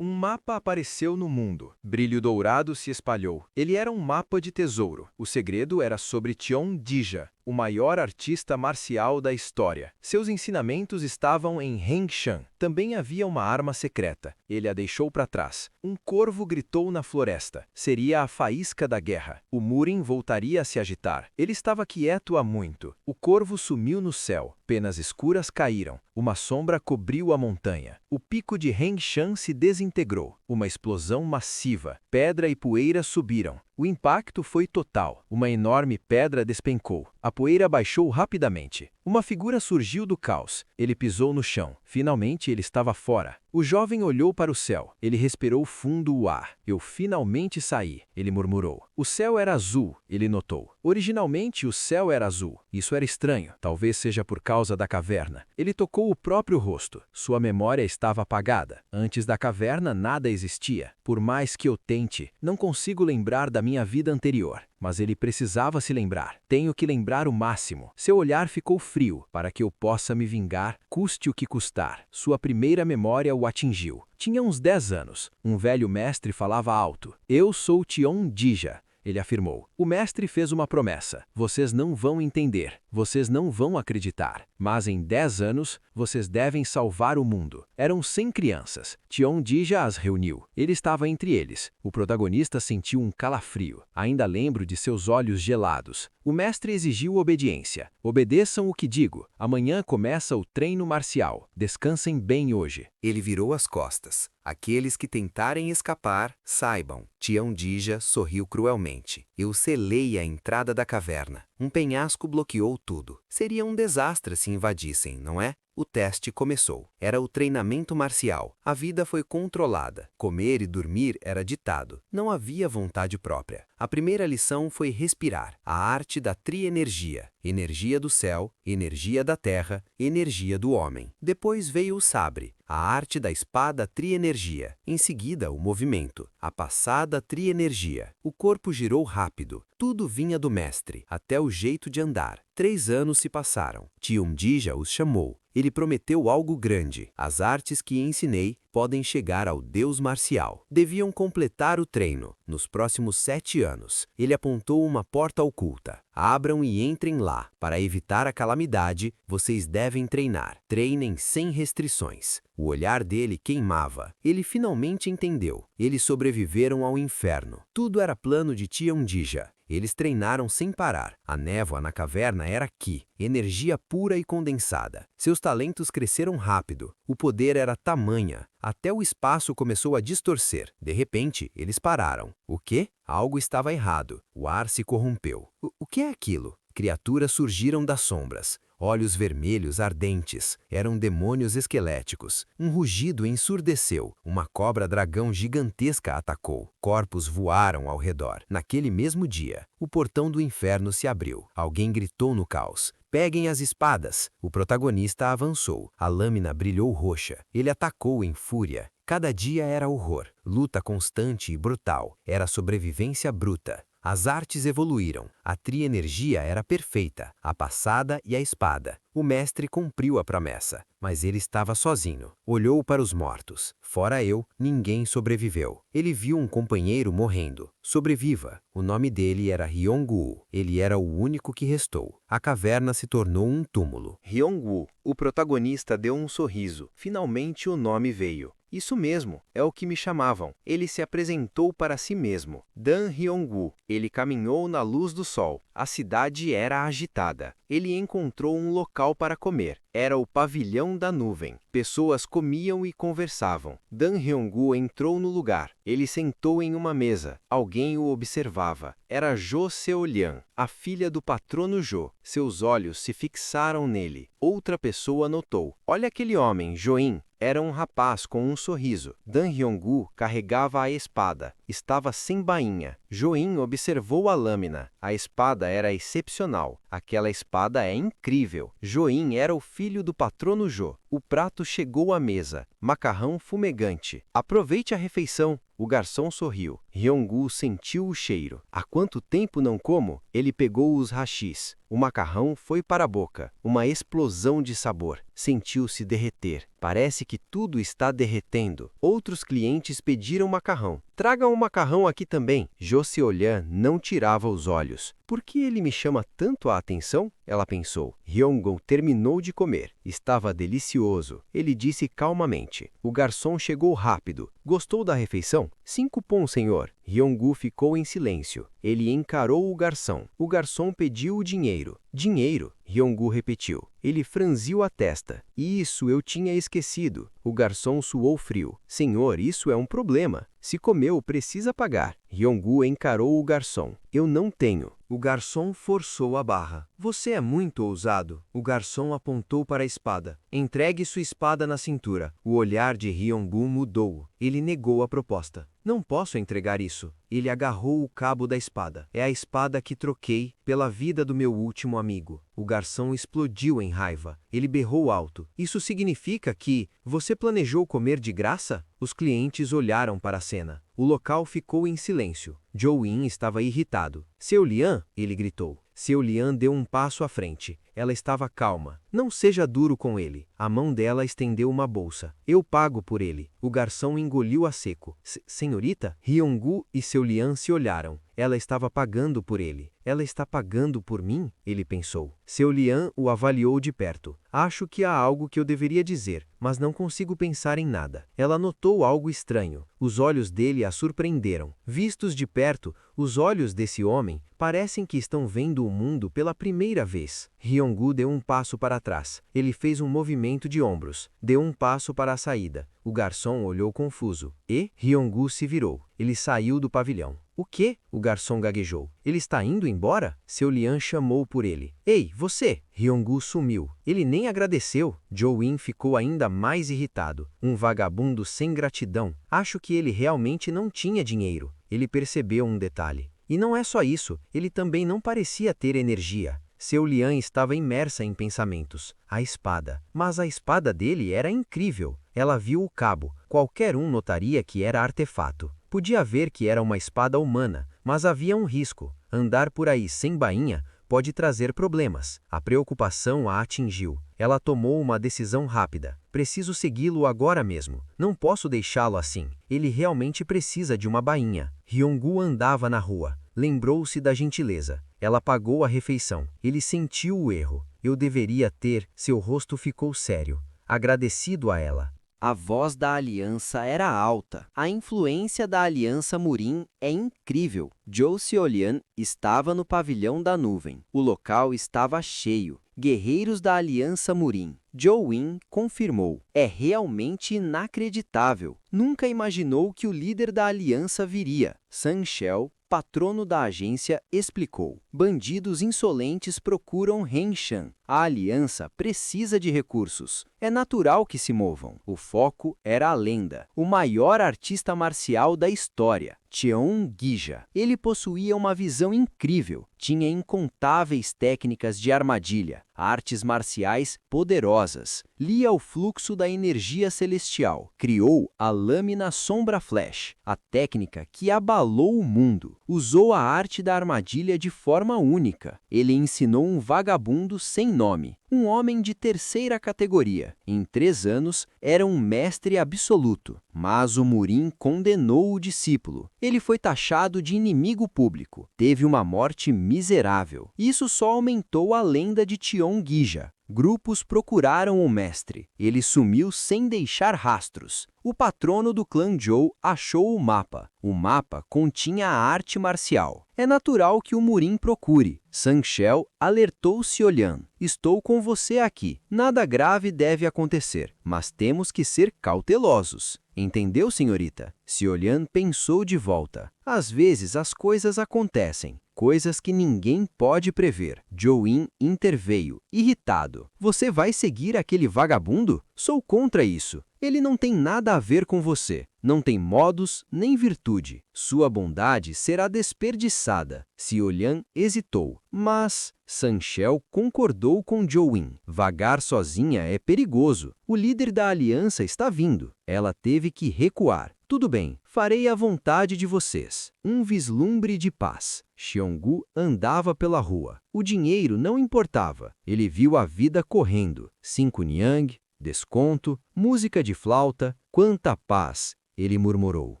Um mapa apareceu no mundo. Brilho dourado se espalhou. Ele era um mapa de tesouro. O segredo era sobre Tiong-Dija, o maior artista marcial da história. Seus ensinamentos estavam em Heng Shan. Também havia uma arma secreta. Ele a deixou para trás. Um corvo gritou na floresta. Seria a faísca da guerra. O Murin voltaria a se agitar. Ele estava quieto há muito. O corvo sumiu no céu. Penas escuras caíram. Uma sombra cobriu a montanha. O pico de Heng Shan se desintegrou. Uma explosão massiva. Pedra e poeira subiram. O impacto foi total. Uma enorme pedra despencou. A poeira baixou rapidamente. Uma figura surgiu do caos. Ele pisou no chão. Finalmente ele estava fora. O jovem olhou para o céu. Ele respirou fundo o ar. Eu finalmente saí, ele murmurou. O céu era azul, ele notou. Originalmente o céu era azul. Isso era estranho. Talvez seja por causa da caverna. Ele tocou o próprio rosto. Sua memória estava apagada. Antes da caverna nada existia. Por mais que eu tente, não consigo lembrar da minha vida anterior. Mas ele precisava se lembrar. Tenho que lembrar o máximo. Seu olhar ficou frio, para que eu possa me vingar, custe o que custar. Sua primeira memória o atingiu. Tinha uns 10 anos. Um velho mestre falava alto. Eu sou Tiong-Dija. Ele afirmou. O mestre fez uma promessa. Vocês não vão entender. Vocês não vão acreditar. Mas em 10 anos, vocês devem salvar o mundo. Eram 100 crianças. Tiong-Dija as reuniu. Ele estava entre eles. O protagonista sentiu um calafrio. Ainda lembro de seus olhos gelados. O mestre exigiu obediência. Obedeçam o que digo. Amanhã começa o treino marcial. Descansem bem hoje. Ele virou as costas. Aqueles que tentarem escapar, saibam. Tiong-Dija sorriu cruelmente. Eu selei a entrada da caverna. Um penhasco bloqueou tudo. Seria um desastre se invadissem, não é? O teste começou. Era o treinamento marcial. A vida foi controlada. Comer e dormir era ditado. Não havia vontade própria. A primeira lição foi respirar. A arte da trienergia. Energia do céu, energia da terra, energia do homem. Depois veio o sabre. A arte da espada trienergia. Em seguida, o movimento. A passada trienergia. O corpo girou rápido. Tudo vinha do mestre, até o jeito de andar. 3 anos se passaram. Tiong-Dija os chamou. Ele prometeu algo grande. As artes que ensinei podem chegar ao deus marcial. Deviam completar o treino. Nos próximos 7 anos, ele apontou uma porta oculta. Abram e entrem lá. Para evitar a calamidade, vocês devem treinar. Treinem sem restrições. O olhar dele queimava. Ele finalmente entendeu. Eles sobreviveram ao inferno. Tudo era plano de Tiong-Dija. Eles treinaram sem parar. A névoa na caverna era Qi, energia pura e condensada. Seus talentos cresceram rápido. O poder era tamanha. Até o espaço começou a distorcer. De repente, eles pararam. O quê? Algo estava errado. O ar se corrompeu. O que é aquilo? Criaturas surgiram das sombras. Olhos vermelhos ardentes. Eram demônios esqueléticos. Um rugido ensurdeceu. Uma cobra-dragão gigantesca atacou. Corpos voaram ao redor. Naquele mesmo dia, o portão do inferno se abriu. Alguém gritou no caos. Peguem as espadas. O protagonista avançou. A lâmina brilhou roxa. Ele atacou em fúria. Cada dia era horror. Luta constante e brutal. Era sobrevivência bruta. As artes evoluíram. A trienergia era perfeita, a passada e a espada. O mestre cumpriu a promessa, mas ele estava sozinho. Olhou para os mortos. Fora eu, ninguém sobreviveu. Ele viu um companheiro morrendo. Sobreviva. O nome dele era Hyong-Woo. Ele era o único que restou. A caverna se tornou um túmulo. Hyong-Woo, o protagonista, deu um sorriso. Finalmente o nome veio. Isso mesmo, é o que me chamavam. Ele se apresentou para si mesmo. Dan Hyong-Woo. Ele caminhou na luz do sol. A cidade era agitada. Ele encontrou um local para comer. Era o pavilhão da nuvem. Pessoas comiam e conversavam. Dan Hyong-Woo entrou no lugar. Ele sentou em uma mesa. Alguém o observava. Era Jo Seo-Lian, a filha do patrono Jo. Seus olhos se fixaram nele. Outra pessoa notou. Olha aquele homem, Join. Era um rapaz com um sorriso. Dan Hyong-Woo carregava a espada. Estava sem bainha. Join observou a lâmina. A espada era excepcional. Aquela espada é incrível. Join era o filho do patrono Jo. O prato chegou à mesa. Macarrão fumegante. Aproveite a refeição. O garçom sorriu. Ryong-gu sentiu o cheiro. Há quanto tempo não como? Ele pegou os hashis. O macarrão foi para a boca. Uma explosão de sabor. Sentiu-se derreter. Parece que tudo está derretendo. Outros clientes pediram macarrão. Traga um macarrão aqui também. Jo Seolian não tirava os olhos. Por que ele me chama tanto a atenção? Ela pensou. Ryong-gu terminou de comer. Estava delicioso. Ele disse calmamente. O garçom chegou rápido. Gostou da refeição? 5 pons, senhor. Ryong-gu ficou em silêncio. Ele encarou o garçom. O garçom pediu o dinheiro. Dinheiro? Ryong-gu repetiu. Ele franziu a testa. Isso eu tinha esquecido. O garçom suou frio. Senhor, isso é um problema. Se comeu, precisa pagar. Ryong-gu encarou o garçom. Eu não tenho. O garçom forçou a barra. Você é muito ousado. O garçom apontou para a espada. Entregue sua espada na cintura. O olhar de Ryong-gu mudou. Ele negou a proposta. Não posso entregar isso. Ele agarrou o cabo da espada. É a espada que troquei pela vida do meu último amigo. O garçom explodiu em raiva. Ele berrou alto. Isso significa que você planejou comer de graça? Os clientes olharam para a cena. O local ficou em silêncio. Jo-in estava irritado. Seolian, ele gritou. Seolian deu um passo à frente. Ela estava calma. Não seja duro com ele. A mão dela estendeu uma bolsa. Eu pago por ele. O garçom engoliu a seco. Senhorita? Ryong-gu e Seolian se olharam. Ela estava pagando por ele. Ela está pagando por mim? Ele pensou. Seolian o avaliou de perto. Acho que há algo que eu deveria dizer, mas não consigo pensar em nada. Ela notou algo estranho. Os olhos dele a surpreenderam. Vistos de perto, os olhos desse homem parecem que estão vendo o mundo pela primeira vez. Ryong-gu deu um passo para trás. Ele fez um movimento de ombros. Deu um passo para a saída. O garçom olhou confuso. E Ryong-gu se virou. Ele saiu do pavilhão. O quê? O garçom gaguejou. Ele está indo embora? Seolian chamou por ele. Ei, você! Ryong-gu sumiu. Ele nem agradeceu. Jo-in ficou ainda mais irritado. Um vagabundo sem gratidão. Acho que ele realmente não tinha dinheiro. Ele percebeu um detalhe. E não é só isso, ele também não parecia ter energia. Seolian estava imersa em pensamentos. A espada. Mas a espada dele era incrível. Ela viu o cabo. Qualquer um notaria que era artefato. Podia ver que era uma espada humana, mas havia um risco. Andar por aí sem bainha pode trazer problemas. A preocupação a atingiu. Ela tomou uma decisão rápida. Preciso segui-lo agora mesmo. Não posso deixá-lo assim. Ele realmente precisa de uma bainha. Ryong-gu andava na rua. Lembrou-se da gentileza. Ela pagou a refeição. Ele sentiu o erro. Eu deveria ter. Seu rosto ficou sério. Agradecido a ela. A voz da aliança era alta. A influência da aliança Murin é incrível. Jo Seolian estava no pavilhão da nuvem. O local estava cheio. Guerreiros da aliança Murin. Jo-in confirmou. É realmente inacreditável. Nunca imaginou que o líder da aliança viria. Sanshel, patrono da agência, explicou. Bandidos insolentes procuram Henshan. A aliança precisa de recursos. É natural que se movam. O foco era a lenda. O maior artista marcial da história. Cheon-gija. Ele possuía uma visão incrível. Tinha incontáveis técnicas de armadilha, artes marciais poderosas. Lia o fluxo da energia celestial. Criou a lâmina sombra flash, a técnica que abalou o mundo. Usou a arte da armadilha de forma única. Ele ensinou um vagabundo sem nome. Um homem de terceira categoria. Em 3 anos, era um mestre absoluto. Mas o Murin condenou o discípulo. Ele foi taxado de inimigo público. Teve uma morte miserável. Isso só aumentou a lenda de Cheon-gija. Grupos procuraram o mestre. Ele sumiu sem deixar rastros. O patrono do clã Zhou achou o mapa. O mapa continha a arte marcial. É natural que o Murin procure. Sanshel alertou Seolian. Estou com você aqui. Nada grave deve acontecer, mas temos que ser cautelosos. Entendeu, senhorita? Seolian pensou de volta. Às vezes as coisas acontecem. Coisas que ninguém pode prever. Jo-in interveio, irritado. Você vai seguir aquele vagabundo? Sou contra isso. Ele não tem nada a ver com você. não tem modos nem virtude. Sua bondade será desperdiçada. Xiolian hesitou, mas Sanchel concordou com Join. Vagar sozinha é perigoso. O líder da aliança está vindo. Ela teve que recuar. Tudo bem, farei a vontade de vocês. Um vislumbre de paz. Xionggu andava pela rua. O dinheiro não importava. Ele viu a vida correndo. 5 niang, desconto, música de flauta. Quanta paz! Ele murmurou.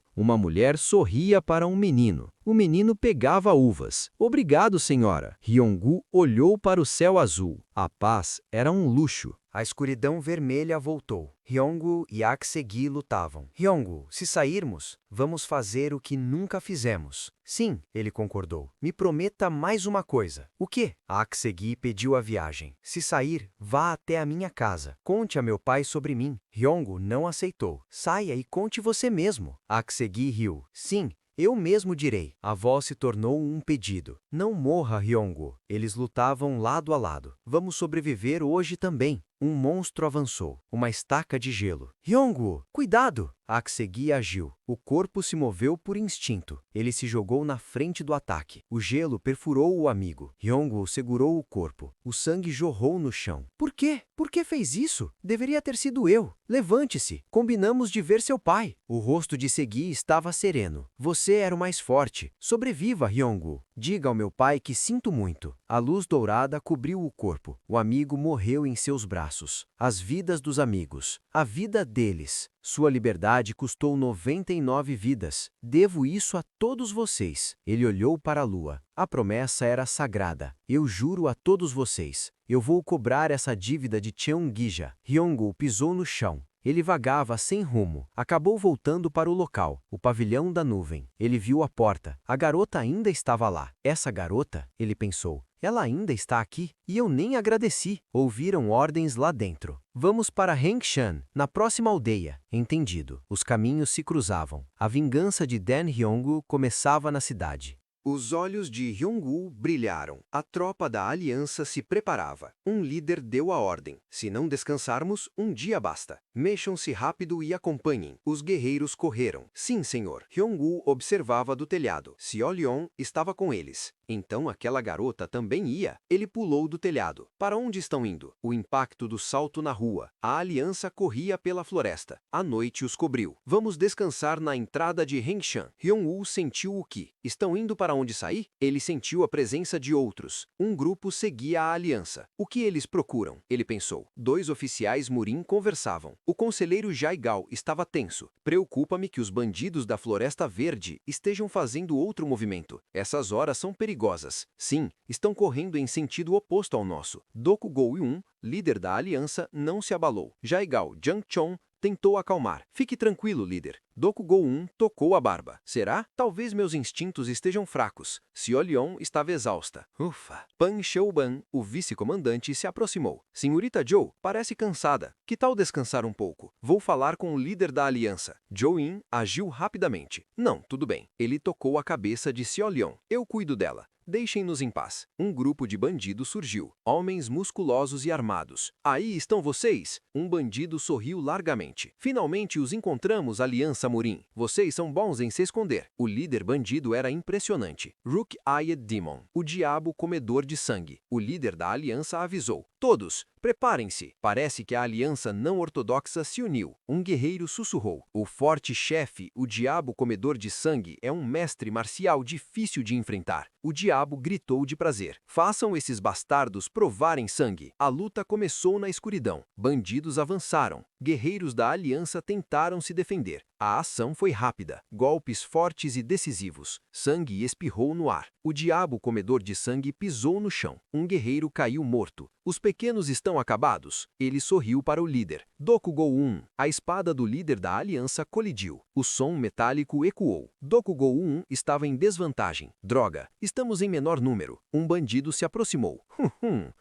Uma mulher sorria para um menino. O menino pegava uvas. Obrigado, senhora. Hyonggu olhou para o céu azul. A paz era um luxo. A escuridão vermelha voltou. Hyonggu e Aksegi lutavam. Hyonggu, se sairmos, vamos fazer o que nunca fizemos. Sim, ele concordou. Me prometa mais uma coisa. O quê? Aksegi pediu a viagem. Se sair, vá até a minha casa. Conte a meu pai sobre mim. Hyonggu não aceitou. Saia e conte você mesmo. Aksegi riu. Sim, eu mesmo direi. A voz se tornou um pedido. Não morra, Hyonggu. Eles lutavam lado a lado. Vamos sobreviver hoje também. Um monstro avançou. Uma estaca de gelo. Hyonggu, cuidado! Aksegi agiu. O corpo se moveu por instinto. Ele se jogou na frente do ataque. O gelo perfurou o amigo. Hyonggu segurou o corpo. O sangue jorrou no chão. Por quê? Por que fez isso? Deveria ter sido eu. Levante-se. Combinamos de ver seu pai. O rosto de Segi estava sereno. Você era o mais forte. Sobreviva, Hyonggu. Diga ao meu pai que sinto muito. A luz dourada cobriu o corpo. O amigo morreu em seus braços. As vidas dos amigos. A vida deles. Sua liberdade custou 99 vidas. Devo isso a todos vocês. Ele olhou para a lua. A promessa era sagrada. Eu juro a todos vocês. Eu vou cobrar essa dívida de Cheonggija. Hyonggu pisou no chão. Ele vagava sem rumo. Acabou voltando para o local, o pavilhão da nuvem. Ele viu a porta. A garota ainda estava lá. Essa garota, ele pensou, ela ainda está aqui? E eu nem agradeci. Ouviram ordens lá dentro. Vamos para Hengshan, na próxima aldeia. Entendido. Os caminhos se cruzavam. A vingança de Dan Hyonggu começava na cidade. Os olhos de Hyonggu brilharam. A tropa da aliança se preparava. Um líder deu a ordem. Se não descansarmos, um dia basta. Mexam-se rápido e acompanhem. Os guerreiros correram. Sim, senhor. Hyonggu observava do telhado. Xiolion estava com eles. Então aquela garota também ia. Ele pulou do telhado. Para onde estão indo? O impacto do salto na rua. A aliança corria pela floresta. A noite os cobriu. Vamos descansar na entrada de Hengshan. Hyonggu sentiu o que? Estão indo para onde sair? Ele sentiu a presença de outros. Um grupo seguia a aliança. O que eles procuram? Ele pensou. 2 oficiais Murim conversavam. O conselheiro Jaigal estava tenso. Preocupa-me que os bandidos da Floresta Verde estejam fazendo outro movimento. Essas horas são perigosas. Sim, estão correndo em sentido oposto ao nosso. Dokugou Yun, líder da aliança, não se abalou. Jaigal Jiangchon tentou acalmar. Fique tranquilo, líder. Dokugou-un tocou a barba. Será? Talvez meus instintos estejam fracos. Xiolion estava exausta. Ufa. Pan Shouban, o vice-comandante, se aproximou. Senhorita Zhou, parece cansada. Que tal descansar um pouco? Vou falar com o líder da aliança. Zhou-in agiu rapidamente. Não, tudo bem. Ele tocou a cabeça de Xiolion. Eu cuido dela. Deixem-nos em paz. Um grupo de bandidos surgiu. Homens musculosos e armados. Aí estão vocês? Um bandido sorriu largamente. Finalmente os encontramos, Aliança Murim. Vocês são bons em se esconder. O líder bandido era impressionante. Rook-Eyed Demon, o diabo comedor de sangue. O líder da aliança avisou. Todos, preparem-se. Parece que a aliança não ortodoxa se uniu. Um guerreiro sussurrou. O forte chefe, o diabo comedor de sangue, é um mestre marcial difícil de enfrentar. O diabo gritou de prazer. Façam esses bastardos provarem sangue. A luta começou na escuridão. Bandidos avançaram. Guerreiros da aliança tentaram se defender. A ação foi rápida. Golpes fortes e decisivos. Sangue espirrou no ar. O diabo comedor de sangue pisou no chão. Um guerreiro caiu morto. Os pequenos estão acabados. Ele sorriu para o líder. Dokugou-un. A espada do líder da aliança colidiu. O som metálico ecoou. Dokugou-un estava em desvantagem. Droga, estamos em menor número. Um bandido se aproximou.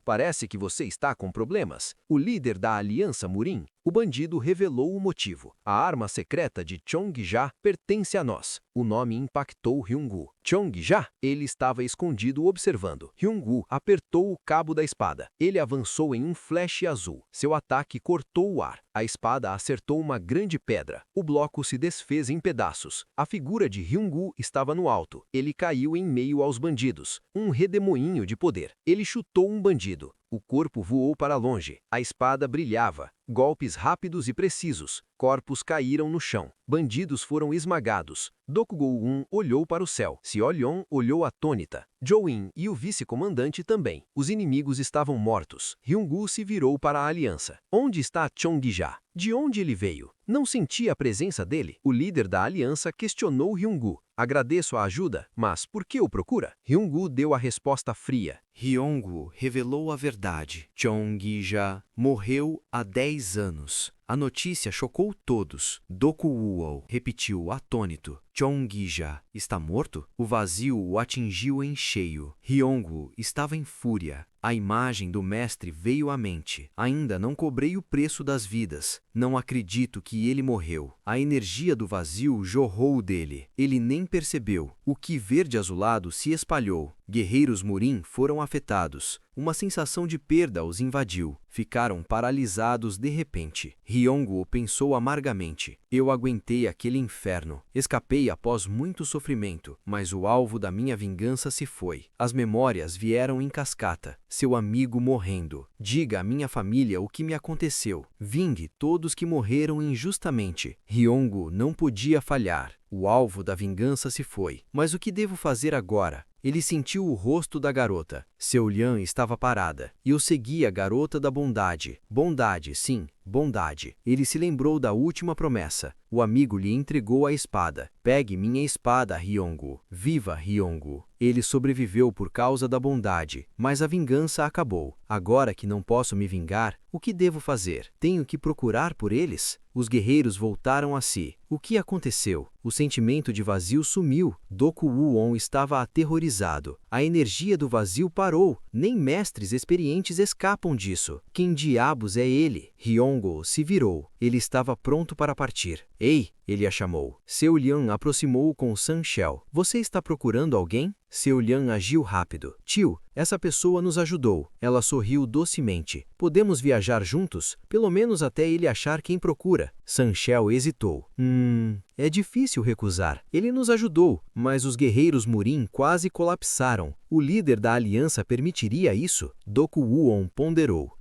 Parece que você está com problemas. O líder da aliança Murim, O bandido revelou o motivo. A arma secreta de Cheong-ja pertence a nós. O nome impactou Hyung-woo. Cheong-ja? Ele estava escondido observando. Hyung-woo apertou o cabo da espada. Ele avançou em um flash azul. Seu ataque cortou o ar. A espada acertou uma grande pedra. O bloco se desfez em pedaços. A figura de Hyung-woo estava no alto. Ele caiu em meio aos bandidos. Um redemoinho de poder. Ele chutou um bandido. O corpo voou para longe. A espada brilhava. Golpes rápidos e precisos. Corpos caíram no chão. Bandidos foram esmagados. Dokugou-un olhou para o céu. Seol-yeon olhou atônita. Jo-in e o vice-comandante também. Os inimigos estavam mortos. Hyung-woo se virou para a aliança. Onde está Cheong-ja? De onde ele veio? Não sentia a presença dele? O líder da aliança questionou Hyung-woo. Agradeço a ajuda, mas por que o procura? Hyung-woo deu a resposta fria. Hyung-woo revelou a verdade. Cheong-ja morreu há 10 anos. A notícia chocou todos. Dokugou repetiu atônito. Cheong-ja está morto? O vazio o atingiu em cheio. Hyung-woo estava em fúria. A imagem do mestre veio à mente. Ainda não cobrei o preço das vidas. Não acredito que ele morreu. A energia do vazio jorrou dele. Ele nem percebeu. O Ki verde azulado se espalhou. Guerreiros Murin foram afetados. Uma sensação de perda os invadiu. Ficaram paralisados de repente. Hyung-woo pensou amargamente. Eu aguentei aquele inferno. Escapei após muito sofrimento, mas o alvo da minha vingança se foi. As memórias vieram em cascata. Seu amigo morrendo. Diga à minha família o que me aconteceu. Vingue todos que morreram injustamente. Hyung-woo não podia falhar. O alvo da vingança se foi. Mas o que devo fazer agora? Ele sentiu o rosto da garota. Seol-yeon estava parada. E eu seguia a garota da bondade. Bondade, sim, bondade. Ele se lembrou da última promessa. O amigo lhe entregou a espada. Pegue minha espada, Hyung-woo. Viva, Hyung-woo. Ele sobreviveu por causa da bondade, mas a vingança acabou. Agora que não posso me vingar, o que devo fazer? Tenho que procurar por eles? Os guerreiros voltaram a si. O que aconteceu? O sentimento de vazio sumiu. Dokugou-un estava aterrorizado. A energia do vazio parou. Nem mestres experientes escapam disso. Quem diabos é ele? Hyung-woo se virou. Ele estava pronto para partir. Ei! Ele a chamou. Seol-yeon aproximou-o com Sanshel. Você está procurando alguém? Seol-yeon agiu rápido. Tio, essa pessoa nos ajudou. Ela sorriu docemente. Podemos viajar juntos? Pelo menos até ele achar quem procura. Sanshel hesitou. É difícil recusar. Ele nos ajudou, mas os guerreiros Murin quase colapsaram. O líder da aliança permitiria isso? Dokugou-un ponderou.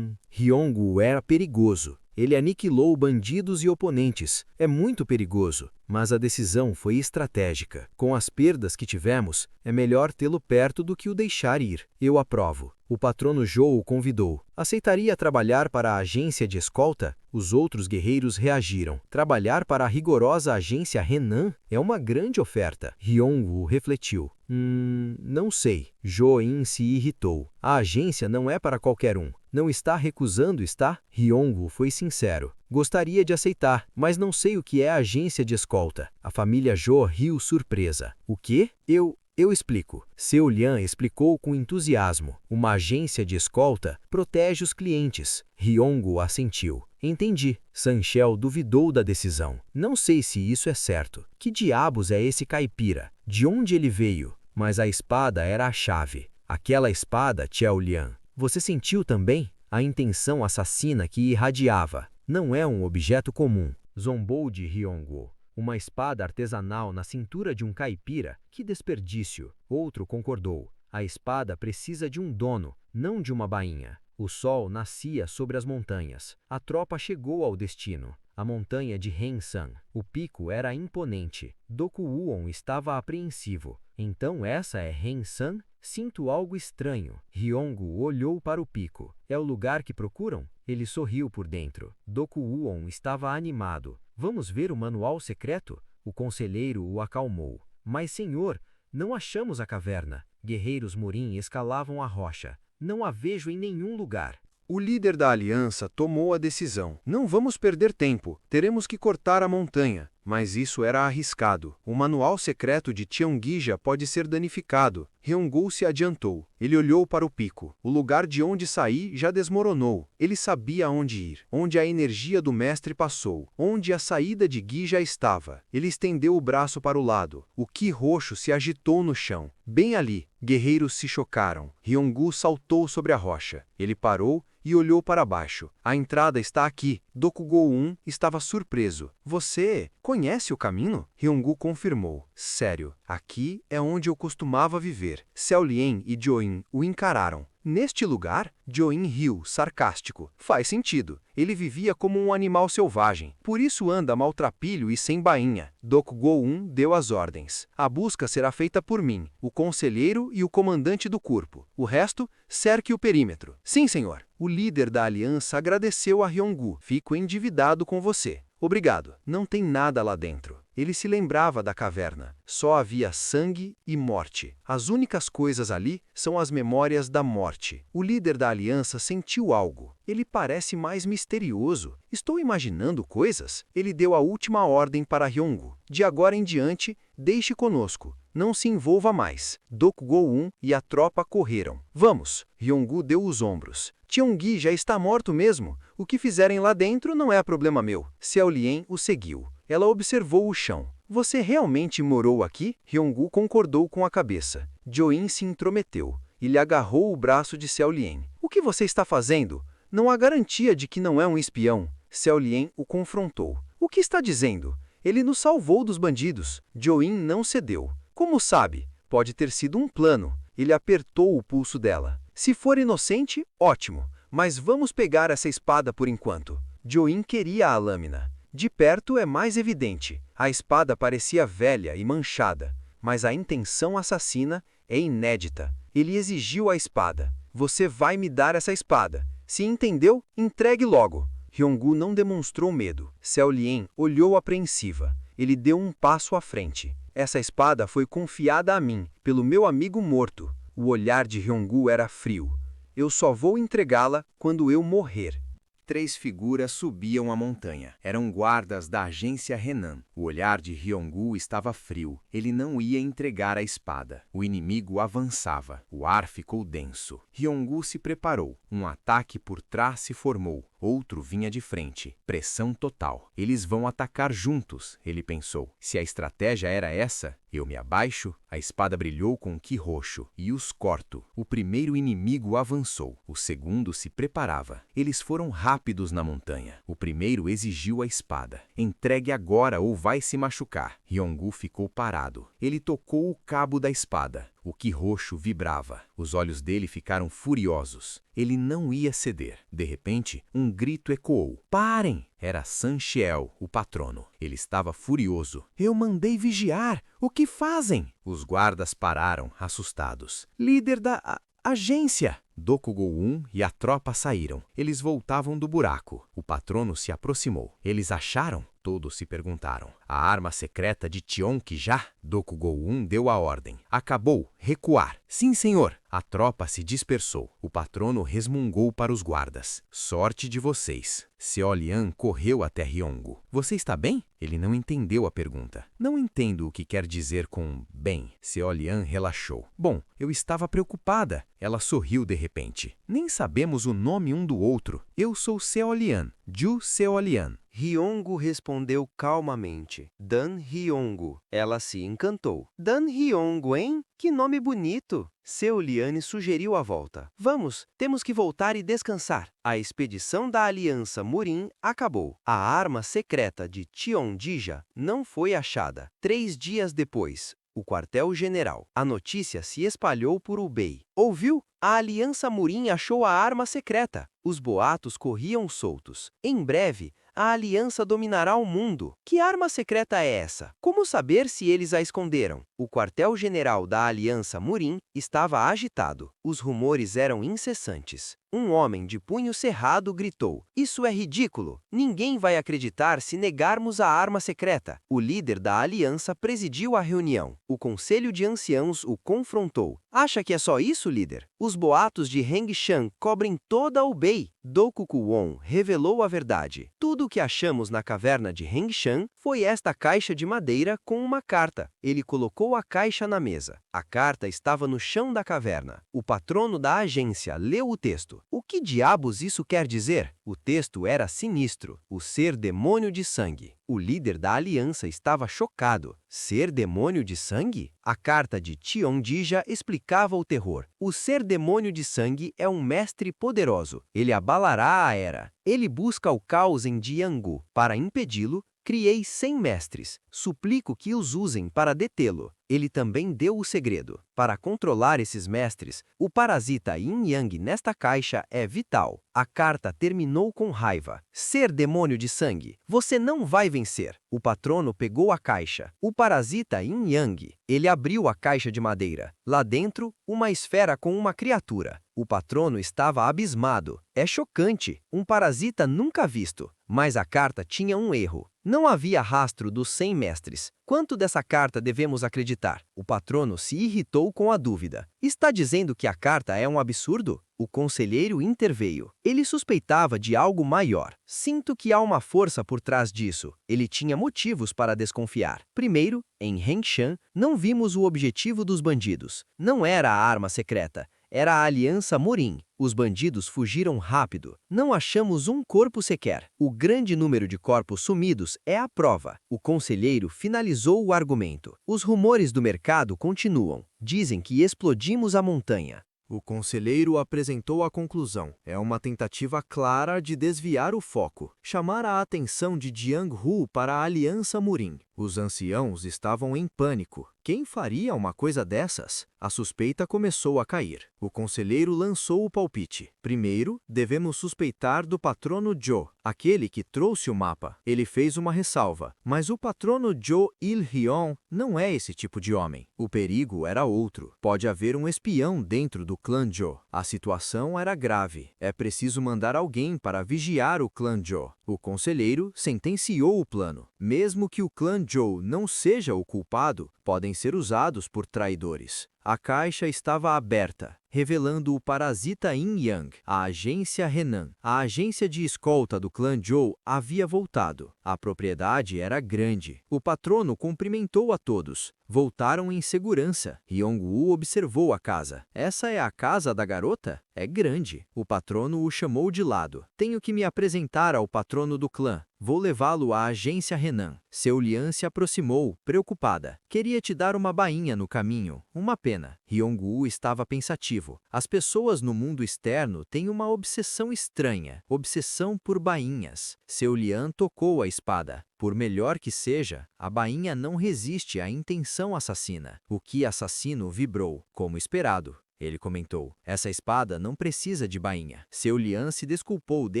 Hyung-woo era perigoso. Ele aniquilou bandidos e oponentes. É muito perigoso, mas a decisão foi estratégica. Com as perdas que tivemos, é melhor tê-lo perto do que o deixar ir. Eu aprovo. O patrono Zhou o convidou. Aceitaria trabalhar para a agência de escolta? Os outros guerreiros reagiram. Trabalhar para a rigorosa agência Renan é uma grande oferta. Hyung-woo refletiu. Não sei. Jo-in se irritou. A agência não é para qualquer um. Não está recusando, está? Hyung-woo foi sincero. Gostaria de aceitar, mas não sei o que é a agência de escolta. A família Jo riu surpresa. O quê? Eu explico. Seol-yeon explicou com entusiasmo. Uma agência de escolta protege os clientes. Hyung-woo assentiu. Entendi. Sanshel duvidou da decisão. Não sei se isso é certo. Que diabos é esse caipira? De onde ele veio? Mas a espada era a chave. Aquela espada, Seol-yeon. Você sentiu também? A intenção assassina que irradiava. Não é um objeto comum. Zombou de Hyung-woo. Uma espada artesanal na cintura de um caipira? Que desperdício! Outro concordou. A espada precisa de um dono, não de uma bainha. O sol nascia sobre as montanhas. A tropa chegou ao destino. A montanha de Hensan. O pico era imponente. Dokugou-un estava apreensivo. Então essa é Hensan? Sinto algo estranho. Hyung-woo olhou para o pico. É o lugar que procuram? Ele sorriu por dentro. Dokugou-un estava animado. Vamos ver o manual secreto? O conselheiro o acalmou. Mas, senhor, não achamos a caverna. Guerreiros Murin escalavam a rocha. Não a vejo em nenhum lugar. O líder da aliança tomou a decisão. Não vamos perder tempo. Teremos que cortar a montanha. Mas isso era arriscado. O manual secreto de Cheonggija pode ser danificado. Ryonggu se adiantou. Ele olhou para o pico. O lugar de onde saí já desmoronou. Ele sabia onde ir, onde a energia do mestre passou, onde a saída de Gi já estava. Ele estendeu o braço para o lado. O Ki roxo se agitou no chão. Bem ali, guerreiros se chocaram. Ryonggu saltou sobre a rocha. Ele parou e olhou para baixo. A entrada está aqui. Dokugou-un estava surpreso. Você conhece o caminho? Ryonggu confirmou. Sério, aqui é onde eu costumava viver. Xiao Lian e Join o encararam. Neste lugar, Join riu, sarcástico. Faz sentido. Ele vivia como um animal selvagem. Por isso anda maltrapilho e sem bainha. Dokugou-un deu as ordens. A busca será feita por mim, o conselheiro e o comandante do corpo. O resto, cerque o perímetro. Sim, senhor. O líder da aliança agradeceu a Ryonggu. Fico endividado com você. Obrigado. Não tem nada lá dentro. Ele se lembrava da caverna. Só havia sangue e morte. As únicas coisas ali são as memórias da morte. O líder da aliança sentiu algo. Ele parece mais misterioso. Estou imaginando coisas? Ele deu a última ordem para Ryonggu. De agora em diante, deixe conosco. Não se envolva mais. Dokugou-un e a tropa correram. Vamos! Ryonggu deu os ombros. Cheonggi já está morto mesmo. O que fizerem lá dentro não é problema meu. Xiao Lian o seguiu. Ela observou o chão. Você realmente morou aqui? Ryonggu concordou com a cabeça. Join se intrometeu. Ele agarrou o braço de Xiao Lian. O que você está fazendo? Não há garantia de que não é um espião. Xiao Lian o confrontou. O que está dizendo? Ele nos salvou dos bandidos. Join não cedeu. Como sabe? Pode ter sido um plano. Ele apertou o pulso dela. Se for inocente, ótimo. Mas vamos pegar essa espada por enquanto. Join queria a lâmina. De perto é mais evidente. A espada parecia velha e manchada, mas a intenção assassina é inédita. Ele exigiu a espada. Você vai me dar essa espada. Se entendeu, entregue logo. Ryonggu não demonstrou medo. Xiao Lian olhou apreensiva. Ele deu um passo à frente. Essa espada foi confiada a mim, pelo meu amigo morto. O olhar de Ryonggu era frio. Eu só vou entregá-la quando eu morrer. 3 figuras subiam a montanha. Eram guardas da agência Renan. O olhar de Ryonggu estava frio. Ele não ia entregar a espada. O inimigo avançava. O ar ficou denso. Ryonggu se preparou. Um ataque por trás se formou. Outro vinha de frente. Pressão total. Eles vão atacar juntos, ele pensou. Se a estratégia era essa, eu me abaixo, a espada brilhou com o Ki roxo e os corto. O primeiro inimigo avançou. O segundo se preparava. Eles foram rápidos na montanha. O primeiro exigiu a espada. Entregue agora ou vai se machucar. Ryonggu ficou parado. Ele tocou o cabo da espada. O Ki roxo vibrava. Os olhos dele ficaram furiosos. Ele não ia ceder. De repente, um grito ecoou. Parem! Era San Xiao, o patrono. Ele estava furioso. Eu mandei vigiar! O que fazem? Os guardas pararam, assustados. Líder da agência! Dokugou-un e a tropa saíram. Eles voltavam do buraco. O patrono se aproximou. Eles acharam? Todos se perguntaram. A arma secreta de Cheonggija? Dokugou-un deu a ordem. Acabou. Recuar. Sim, senhor. A tropa se dispersou. O patrono resmungou para os guardas. Sorte de vocês. Xiao Lian correu até Ryonggu. Você está bem? Ele não entendeu a pergunta. Não entendo o que quer dizer com bem. Xiao Lian relaxou. Bom, eu estava preocupada. Ela sorriu de repente. Nem sabemos o nome um do outro. Eu sou Xiao Lian. Ju Xiao Lian. Ryonggu respondeu calmamente. Dan Ryonggu. Ela se encantou. Dan Ryonggu, hein? Que nome bonito! Xiao Lian sugeriu a volta. Vamos, temos que voltar e descansar. A expedição da Aliança Murin acabou. A arma secreta de Cheonggija não foi achada. 3 dias depois, o quartel-general. A notícia se espalhou por Ubei. Ouviu? A Aliança Murin achou a arma secreta. Os boatos corriam soltos. Em breve, a Aliança dominará o mundo. Que arma secreta é essa? Como saber se eles a esconderam? O quartel-general da Aliança Murin estava agitado. Os rumores eram incessantes. Um homem de punho cerrado gritou: Isso é ridículo! Ninguém vai acreditar se negarmos a arma secreta. O líder da aliança presidiu a reunião. O conselho de anciãos o confrontou. Acha que é só isso, líder? Os boatos de Heng Shan cobrem toda Ubei. Dokugou-un revelou a verdade. Tudo que achamos na caverna de Hengshan foi esta caixa de madeira com uma carta. Ele colocou a caixa na mesa. A carta estava no chão da caverna. O patrono da agência leu o texto. O que diabos isso quer dizer? O texto era sinistro. O ser demônio de sangue. O líder da aliança estava chocado. Ser demônio de sangue? A carta de Tiondija explicava o terror. O ser demônio de sangue é um mestre poderoso. Ele abalará a era. Ele busca o caos em Jianggu. Para impedi-lo, criei 100 mestres. Suplico que os usem para detê-lo. Ele também deu o segredo. Para controlar esses mestres, o parasita Yin-Yang nesta caixa é vital. A carta terminou com raiva. Ser demônio de sangue, você não vai vencer. O patrono pegou a caixa. O parasita Yin-Yang. Ele abriu a caixa de madeira. Lá dentro, uma esfera com uma criatura. O patrono estava abismado. É chocante. Um parasita nunca visto. Mas a carta tinha um erro. Não havia rastro dos 100 mestres. Quanto dessa carta devemos acreditar? O patrono se irritou com a dúvida. Está dizendo que a carta é um absurdo? O conselheiro interveio. Ele suspeitava de algo maior. Sinto que há uma força por trás disso. Ele tinha motivos para desconfiar. Primeiro, em Hengshan, não vimos o objetivo dos bandidos. Não era a arma secreta. Era a Aliança Morim. Os bandidos fugiram rápido. Não achamos um corpo sequer. O grande número de corpos sumidos é a prova. O conselheiro finalizou o argumento. Os rumores do mercado continuam. Dizem que explodimos a montanha. O conselheiro apresentou a conclusão. É uma tentativa clara de desviar o foco, chamar a atenção de Jianghu para a Aliança Morim. Os anciãos estavam em pânico. Quem faria uma coisa dessas? A suspeita começou a cair. O conselheiro lançou o palpite. Primeiro, devemos suspeitar do patrono Zhou, aquele que trouxe o mapa. Ele fez uma ressalva, mas o patrono Zhou Il-Hyun não é esse tipo de homem. O perigo era outro. Pode haver um espião dentro do clã Zhou. A situação era grave. É preciso mandar alguém para vigiar o clã Zhou. O conselheiro sentenciou o plano. Mesmo que o clã Zhou não seja o culpado, podem ser usados por traidores. A caixa estava aberta, revelando o parasita Yin-Yang. A agência Renan, a agência de escolta do clã Zhou, havia voltado. A propriedade era grande. O patrono cumprimentou a todos. Voltaram em segurança. Yong-Woo observou a casa. Essa é a casa da garota? É grande. O patrono o chamou de lado. Tenho que me apresentar ao patrono do clã. Vou levá-lo à agência Renan. Seu Lian se aproximou, preocupada. Queria te dar uma bainha no caminho. Uma pena. Yong-Woo estava pensativo. As pessoas no mundo externo têm uma obsessão estranha. Obsessão por bainhas. Seu Lian tocou a espada. Por melhor que seja, a bainha não resiste à intenção assassina. O que assassino vibrou, como esperado. Ele comentou, essa espada não precisa de bainha. Seu Lian se desculpou de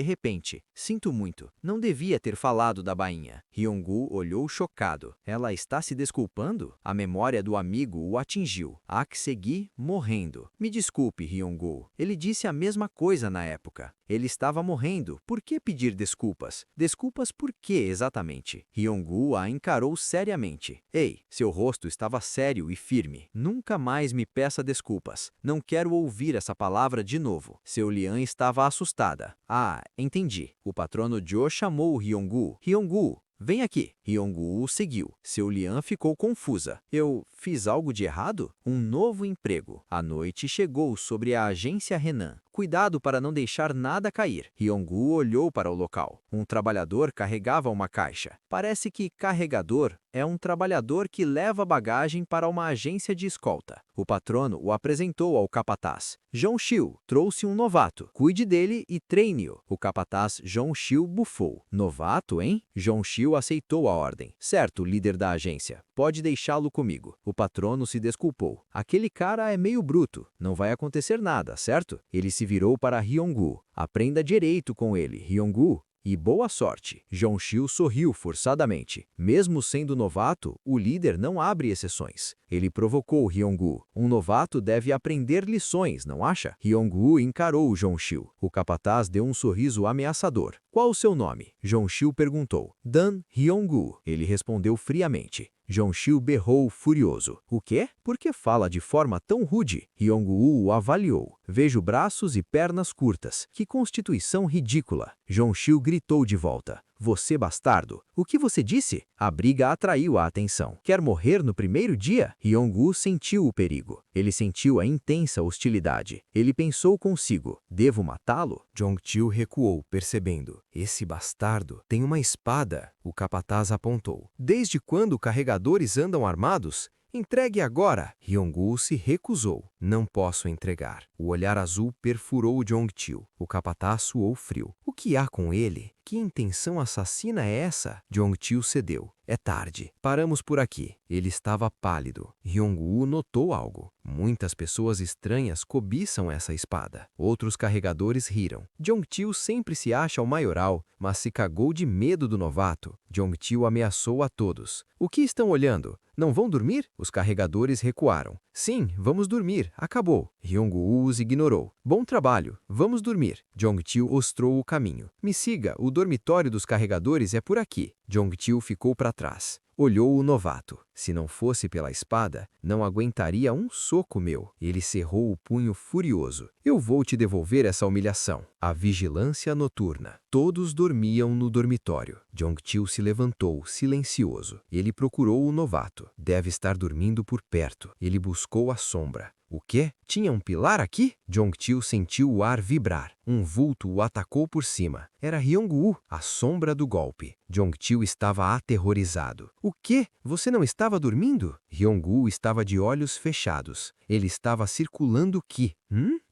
repente. Sinto muito, não devia ter falado da bainha. Yong-Woo olhou chocado. Ela está se desculpando? A memória do amigo o atingiu. Há que seguir morrendo. Me desculpe, Yong-Woo. Ele disse a mesma coisa na época. Ele estava morrendo. Por que pedir desculpas? Desculpas por quê, exatamente? Yong-Woo a encarou seriamente. Ei, seu rosto estava sério e firme. Nunca mais me peça desculpas. Não quero ouvir essa palavra de novo. Seu Lian estava assustada. Ah, entendi. O patrono Zhou chamou o Yong-Woo. Yong-Woo, vem aqui. Yong-Woo seguiu. Seu Lian ficou confusa. Eu fiz algo de errado? Um novo emprego. A noite chegou sobre a agência Renan. Cuidado para não deixar nada cair. Yong-Woo olhou para o local. Um trabalhador carregava uma caixa. Parece que carregador é um trabalhador que leva bagagem para uma agência de escolta. O patrono o apresentou ao capataz. Zhong Xiu trouxe um novato. Cuide dele e treine-o. O capataz Zhong Xiu bufou. Novato, hein? Zhong Xiu aceitou a ordem. Certo, líder da agência. Pode deixá-lo comigo. O patrono se desculpou. Aquele cara é meio bruto. Não vai acontecer nada, certo? Ele se virou para Yong-Woo. Aprenda direito com ele, Yong-Woo. E boa sorte. Zhong Xiu sorriu forçadamente. Mesmo sendo novato, o líder não abre exceções. Ele provocou Yong-Woo. Um novato deve aprender lições, não acha? Yong-Woo encarou Zhong Xiu. O capataz deu um sorriso ameaçador. Qual o seu nome? Zhong Xiu perguntou. Dan Yong-Woo. Ele respondeu friamente. Zhong Xiu berrou furioso. O quê? Por que fala de forma tão rude? Yong-Woo o avaliou. Vejo braços e pernas curtas. Que constituição ridícula. Zhong Xiu gritou de volta. Você bastardo! O que você disse? A briga atraiu a atenção. Quer morrer no primeiro dia? Hyong-woo sentiu o perigo. Ele sentiu a intensa hostilidade. Ele pensou consigo, devo matá-lo? Jong-chil recuou, percebendo. Esse bastardo tem uma espada, o capataz apontou. Desde quando carregadores andam armados? Entregue agora! Hyong-woo se recusou. Não posso entregar. O olhar azul perfurou Jong-chil. O capataz suou frio. O que há com ele? Que intenção assassina é essa? Jong-chil cedeu. É tarde. Paramos por aqui. Ele estava pálido. Hyong-woo notou algo. Muitas pessoas estranhas cobiçam essa espada. Outros carregadores riram. Jong-chil sempre se acha o maioral, mas se cagou de medo do novato. Jong-chil ameaçou a todos. O que estão olhando? Não vão dormir? Os carregadores recuaram. Sim, vamos dormir. Acabou. Hyong-woo os ignorou. Bom trabalho. Vamos dormir. Jong-chil mostrou o caminho. Me siga, o dormitório dos carregadores é por aqui. Jong-chil ficou para trás. Olhou o novato. Se não fosse pela espada, não aguentaria um soco meu. Ele cerrou o punho furioso. Eu vou te devolver essa humilhação. A vigilância noturna. Todos dormiam no dormitório. Jong-chil se levantou, silencioso. Ele procurou o novato. Deve estar dormindo por perto. Ele buscou a sombra. O quê? Tinha um pilar aqui? Jong-chil sentiu o ar vibrar. Um vulto o atacou por cima. Era Hyong-woo, a sombra do golpe. Jong-chil estava aterrorizado. O quê? Você não estava dormindo? Hyong-woo estava de olhos fechados. Ele estava circulando Ki.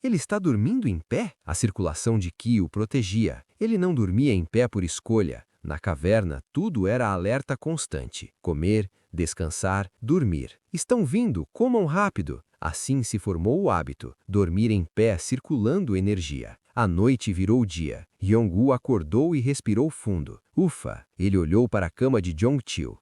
Ele está dormindo em pé? A circulação de Ki o protegia. Ele não dormia em pé por escolha. Na caverna, tudo era alerta constante. Comer, descansar, dormir. Estão vindo, comam rápido. Assim se formou o hábito, dormir em pé circulando energia. A noite virou dia. Hyong-woo acordou e respirou fundo. Ufa! Ele olhou para a cama de Jong-chil.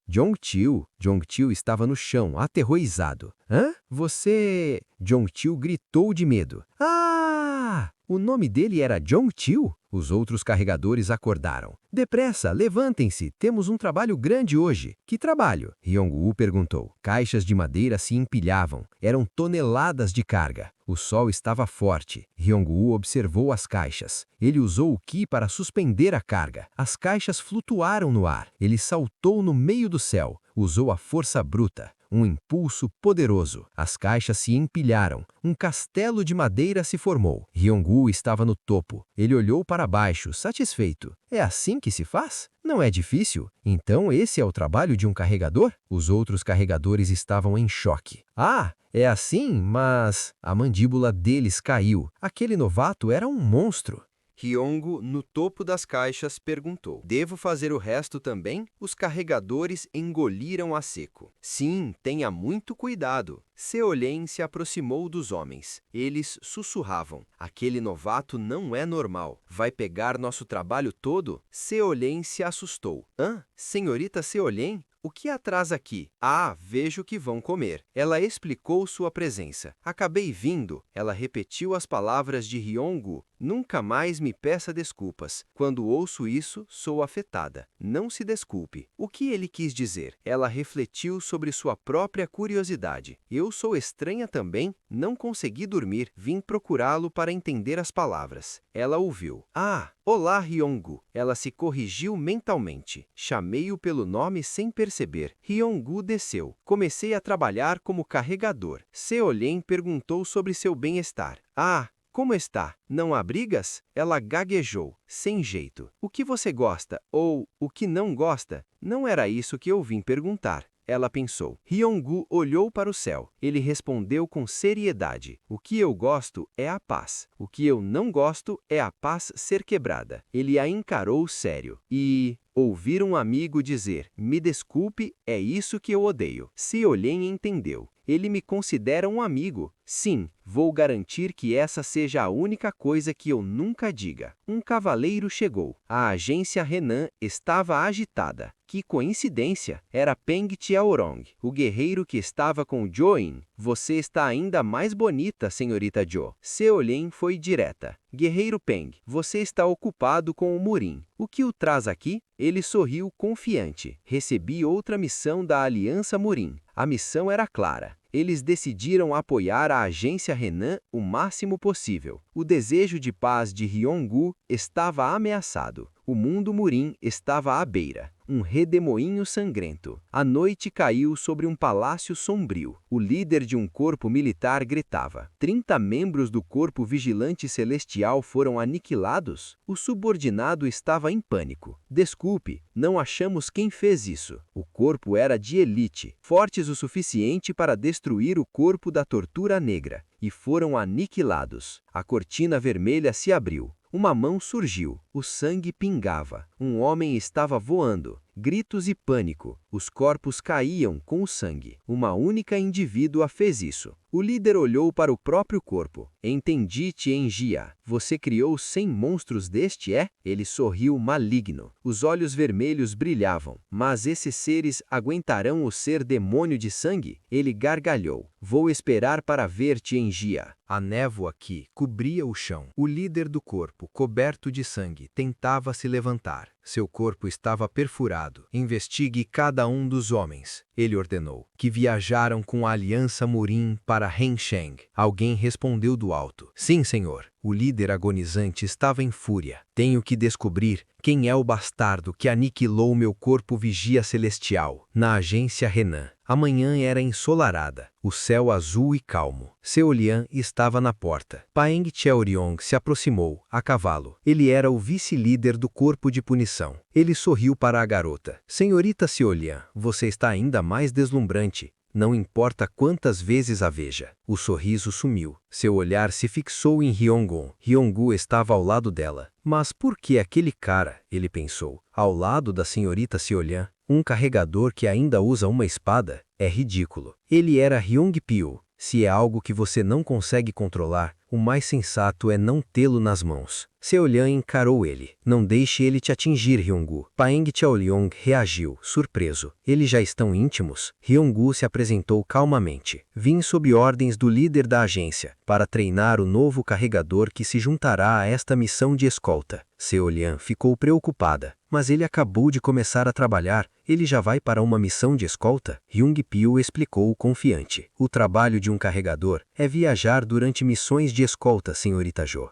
Jong-chil? Jong-chil estava no chão, aterrorizado. Hã? Você... Jong-chil gritou de medo. Ah! O nome dele era Jong-chil? Os outros carregadores acordaram. Depressa, levantem-se, temos um trabalho grande hoje. Que trabalho? Hyong-woo perguntou. Caixas de madeira se empilhavam. Eram toneladas de carga. O sol estava forte. Hyong-woo observou as caixas. Ele usou o Ki para suspender a carga. As caixas flutuaram no ar. Ele saltou no meio do céu. Usou a força bruta. Um impulso poderoso. As caixas se empilharam. Um castelo de madeira se formou. Hyong-woo estava no topo. Ele olhou para baixo, satisfeito. É assim que se faz? Não é difícil? Então esse é o trabalho de um carregador? Os outros carregadores estavam em choque. Ah, é assim, mas... A mandíbula deles caiu. Aquele novato era um monstro. Hyong-woo, no topo das caixas, perguntou. Devo fazer o resto também? Os carregadores engoliram a seco. Sim, tenha muito cuidado. Seolien se aproximou dos homens. Eles sussurravam. Aquele novato não é normal. Vai pegar nosso trabalho todo? Seolien se assustou. Senhorita Seolien? O que atrás aqui? Ah, vejo que vão comer. Ela explicou sua presença. Acabei vindo. Ela repetiu as palavras de Hyong-woo. Nunca mais me peça desculpas. Quando ouço isso, sou afetada. Não se desculpe. O que ele quis dizer? Ela refletiu sobre sua própria curiosidade. Eu sou estranha também. Não consegui dormir. Vim procurá-lo para entender as palavras. Ela ouviu. Ah! Olá, Hyong-woo. Ela se corrigiu mentalmente. Chamei-o pelo nome sem perceber. Hyong-woo desceu. Comecei a trabalhar como carregador. Seolien perguntou sobre seu bem-estar. Ah! Como está? Não há brigas? Ela gaguejou, sem jeito. O que você gosta? Ou o que não gosta? Não era isso que eu vim perguntar. Ela pensou. Hyong-woo olhou para o céu. Ele respondeu com seriedade. O que eu gosto é a paz. O que eu não gosto é a paz ser quebrada. Ele a encarou sério. E... ouvir um amigo dizer, me desculpe, é isso que eu odeio. Seolien entendeu. Ele me considera um amigo. Sim, vou garantir que essa seja a única coisa que eu nunca diga. Um cavaleiro chegou. A agência Renan estava agitada. Que coincidência! Era Peng Tiaorong, o guerreiro que estava com Jo-in. Você está ainda mais bonita, senhorita Jo. Seolien foi direta. Guerreiro Peng, você está ocupado com o Murim. O que o traz aqui? Ele sorriu confiante. Recebi outra missão da Aliança Murim. A missão era clara. Eles decidiram apoiar a agência Renan o máximo possível. O desejo de paz de Hyong-woo estava ameaçado. O mundo Murim estava à beira. Um redemoinho sangrento. A noite caiu sobre um palácio sombrio. O líder de um corpo militar gritava. 30 membros do corpo vigilante celestial foram aniquilados? O subordinado estava em pânico. Desculpe, não achamos quem fez isso. O corpo era de elite, fortes o suficiente para destruir o corpo da tortura negra, e foram aniquilados. A cortina vermelha se abriu. Uma mão surgiu, o sangue pingava, um homem estava voando, gritos e pânico, os corpos caíam com o sangue. Uma única indivídua fez isso. O líder olhou para o próprio corpo. Entendi, Tianjia. Você criou 100 monstros deste, é? Ele sorriu maligno. Os olhos vermelhos brilhavam. Mas esses seres aguentarão o ser demônio de sangue? Ele gargalhou. Vou esperar para ver, Tianjia. A névoa aqui cobria o chão. O líder do corpo, coberto de sangue, tentava se levantar. Seu corpo estava perfurado. Investigue cada um dos homens. Ele ordenou. Que viajaram com a Aliança Murim para Hensheng. Alguém respondeu do alto. Sim, senhor. O líder agonizante estava em fúria. Tenho que descobrir quem é o bastardo que aniquilou meu corpo vigia celestial. Na agência Renan. A manhã era ensolarada, o céu azul e calmo. Seo Lian estava na porta. Paeng Cheoriong se aproximou, a cavalo. Ele era o vice-líder do corpo de punição. Ele sorriu para a garota. Senhorita Seo Lian, você está ainda mais deslumbrante. Não importa quantas vezes a veja. O sorriso sumiu. Seu olhar se fixou em Hyongwon. Hyongwoo estava ao lado dela. Mas por que aquele cara, ele pensou, ao lado da senhorita Seo Lian? Um carregador que ainda usa uma espada? É ridículo. Ele era Hyong-pyo. Se é algo que você não consegue controlar, o mais sensato é não tê-lo nas mãos. Seo Lian encarou ele. Não deixe ele te atingir, Hyongwoo. Paeng Cheoliong reagiu, surpreso. Eles já estão íntimos? Hyongwoo se apresentou calmamente. Vim sob ordens do líder da agência, para treinar o novo carregador que se juntará a esta missão de escolta. Seo Lian ficou preocupada. Mas ele acabou de começar a trabalhar. Ele já vai para uma missão de escolta? Hyung-pyo explicou confiante. O trabalho de um carregador é viajar durante missões de escolta, senhorita Jo.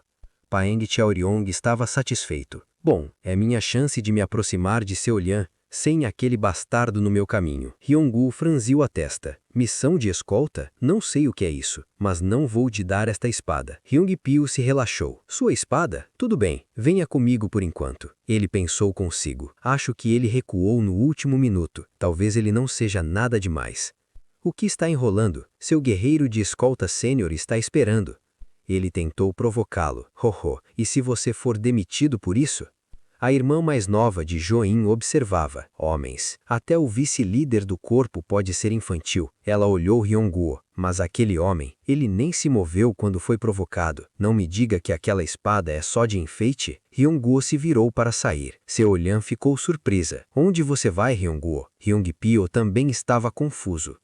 Paeng Cheoriong estava satisfeito. Bom, é minha chance de me aproximar de Seo Lian sem aquele bastardo no meu caminho. Hyongwoo franziu a testa. Missão de escolta? Não sei o que é isso, mas não vou te dar esta espada. Hyung-pyo se relaxou. Sua espada? Tudo bem, venha comigo por enquanto. Ele pensou consigo. Acho que ele recuou no último minuto. Talvez ele não seja nada demais. O que está enrolando? Seu guerreiro de escolta sênior está esperando. Ele tentou provocá-lo. E se você for demitido por isso? A irmã mais nova de Jo-in observava. Homens. Até o vice-líder do corpo pode ser infantil. Ela olhou Hyongwoo. Mas aquele homem, ele nem se moveu quando foi provocado. Não me diga que aquela espada é só de enfeite. Hyongwoo se virou para sair. Seo Lian ficou surpresa. Onde você vai, Hyongwoo? Hyung-pyo também estava confuso.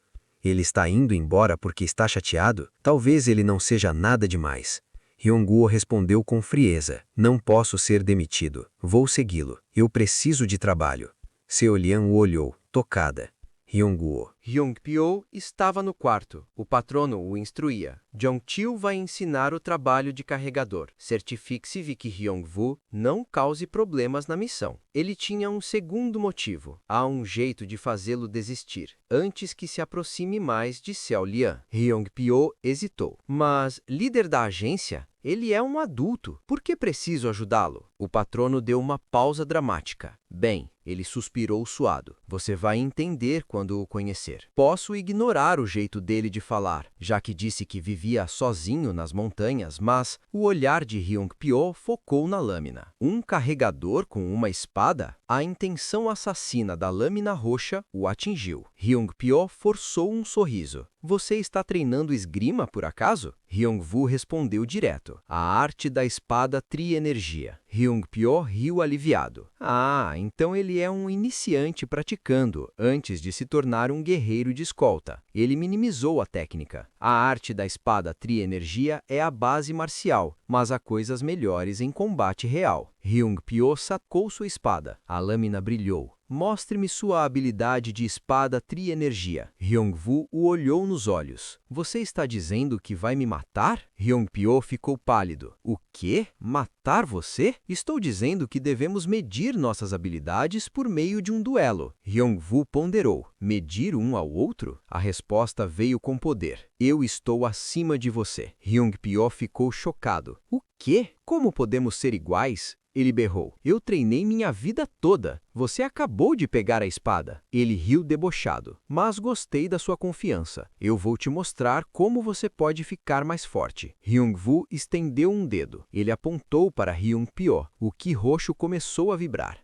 Ele está indo embora porque está chateado? Talvez ele não seja nada demais. Hyongwoo respondeu com frieza. Não posso ser demitido. Vou segui-lo. Eu preciso de trabalho. Seo Lian o olhou, tocada. Hyongwoo. Hyung-pyo estava no quarto. O patrono o instruía. Jong-chil vai ensinar o trabalho de carregador. Certifique-se de que Hyongwoo não cause problemas na missão. Ele tinha um segundo motivo. Há um jeito de fazê-lo desistir, antes que se aproxime mais de Seo Lian. Hyung-pyo hesitou. Mas, líder da agência? Ele é um adulto. Por que preciso ajudá-lo? O patrono deu uma pausa dramática. Bem, ele suspirou suado. Você vai entender quando o conhecer. Posso ignorar o jeito dele de falar, já que disse que vivia sozinho nas montanhas, mas o olhar de Hyung-pyo focou na lâmina. Um carregador com uma espada? A intenção assassina da lâmina roxa o atingiu. Hyung-pyo forçou um sorriso. Você está treinando esgrima por acaso? Hyongwoo respondeu direto. A arte da espada tri-energia. Hyung-pyo riu aliviado. Ah, então ele é um iniciante praticando, antes de se tornar um guerreiro de escolta. Ele minimizou a técnica. A arte da espada tri-energia é a base marcial, mas há coisas melhores em combate real. Hyung-pyo sacou sua espada. A lâmina brilhou. Mostre-me sua habilidade de espada tri-energia. Hyung-woo o olhou nos olhos. Você está dizendo que vai me matar? Hyung-pyo ficou pálido. O quê? Matar você? Estou dizendo que devemos medir nossas habilidades por meio de um duelo. Hyung-woo ponderou. Medir um ao outro? A resposta veio com poder. Eu estou acima de você. Hyung-pyo ficou chocado. O quê? Como podemos ser iguais? Ele berrou. Eu treinei minha vida toda. Você acabou de pegar a espada. Ele riu debochado. Mas gostei da sua confiança. Eu vou te mostrar como você pode ficar mais forte. Hyung-woo estendeu um dedo. Ele apontou para Hyung-pyo. O ki roxo começou a vibrar.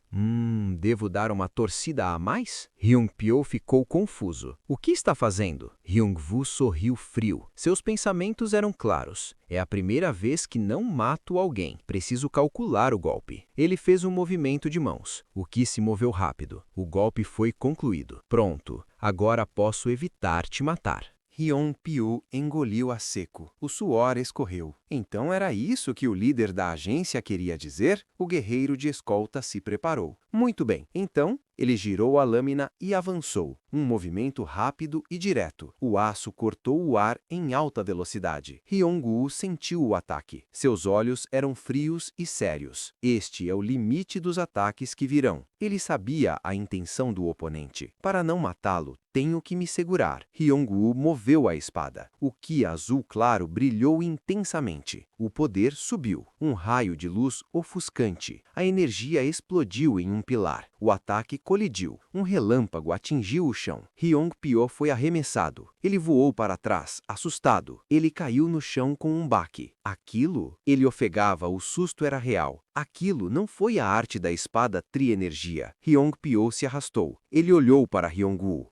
Devo dar uma torcida a mais? Hyung-pyo ficou confuso. O que está fazendo? Hyung-woo sorriu frio. Seus pensamentos eram claros. É a primeira vez que não mato alguém. Preciso calcular o golpe. Ele fez um movimento de mãos. O ki se moveu rápido. O golpe foi concluído. Pronto. Agora posso evitar te matar. Hyung-pyo engoliu a seco. O suor escorreu. Então era isso que o líder da agência queria dizer? O guerreiro de escolta se preparou. Muito bem, então ele girou a lâmina e avançou. Um movimento rápido e direto. O aço cortou o ar em alta velocidade. Hyung-woo sentiu o ataque. Seus olhos eram frios e sérios. Este é o limite dos ataques que virão. Ele sabia a intenção do oponente. Para não matá-lo, tenho que me segurar. Hyung-woo moveu a espada. O ki azul claro brilhou intensamente. O poder subiu. Um raio de luz ofuscante. A energia explodiu em um pilar. O ataque colidiu. Um relâmpago atingiu o chão. Hyung-pyo foi arremessado. Ele voou para trás, assustado. Ele caiu no chão com um baque. Aquilo? Ele ofegava, o susto era real. Aquilo não foi a arte da espada tri-energia. Hyung-pyo se arrastou. Ele olhou para Hyung-woo.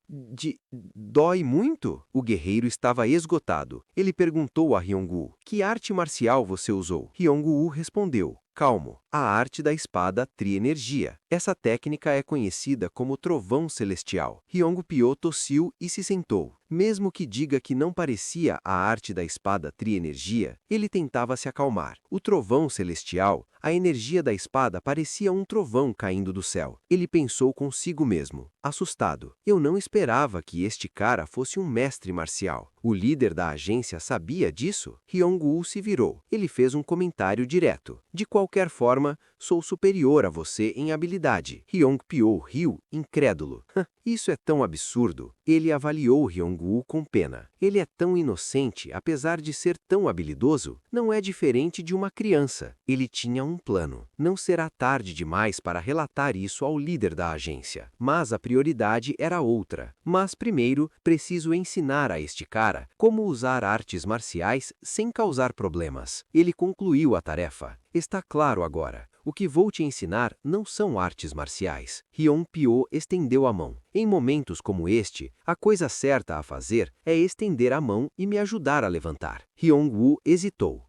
Dói muito? O guerreiro estava esgotado. Ele perguntou a Hyung-woo. Que arte marcial você usou? Hyung-woo respondeu. Calmo. A arte da espada tri-energia. Essa técnica é conhecida como trovão celestial. Hyung-pyo tossiu e se sentou. Mesmo que diga que não parecia a arte da espada tri-energia, ele tentava se acalmar. O trovão celestial, a energia da espada parecia um trovão caindo do céu. Ele pensou consigo mesmo, assustado. Eu não esperava que este cara fosse um mestre marcial. O líder da agência sabia disso? Hyung-woo se virou. Ele fez um comentário direto. De qualquer forma, sou superior a você em habilidade. Hyung-pyo riu, incrédulo. Isso é tão absurdo. Ele avaliou Hyung-woo com pena. Ele é tão inocente, apesar de ser tão habilidoso. Não é diferente de uma criança. Ele tinha um plano. Não será tarde demais para relatar isso ao líder da agência. Mas a prioridade era outra. Mas primeiro, preciso ensinar a este cara como usar artes marciais sem causar problemas. Ele concluiu a tarefa. Está claro agora. O que vou te ensinar não são artes marciais. Hyung-pyo estendeu a mão. Em momentos como este, a coisa certa a fazer é estender a mão e me ajudar a levantar. Hyung-woo hesitou.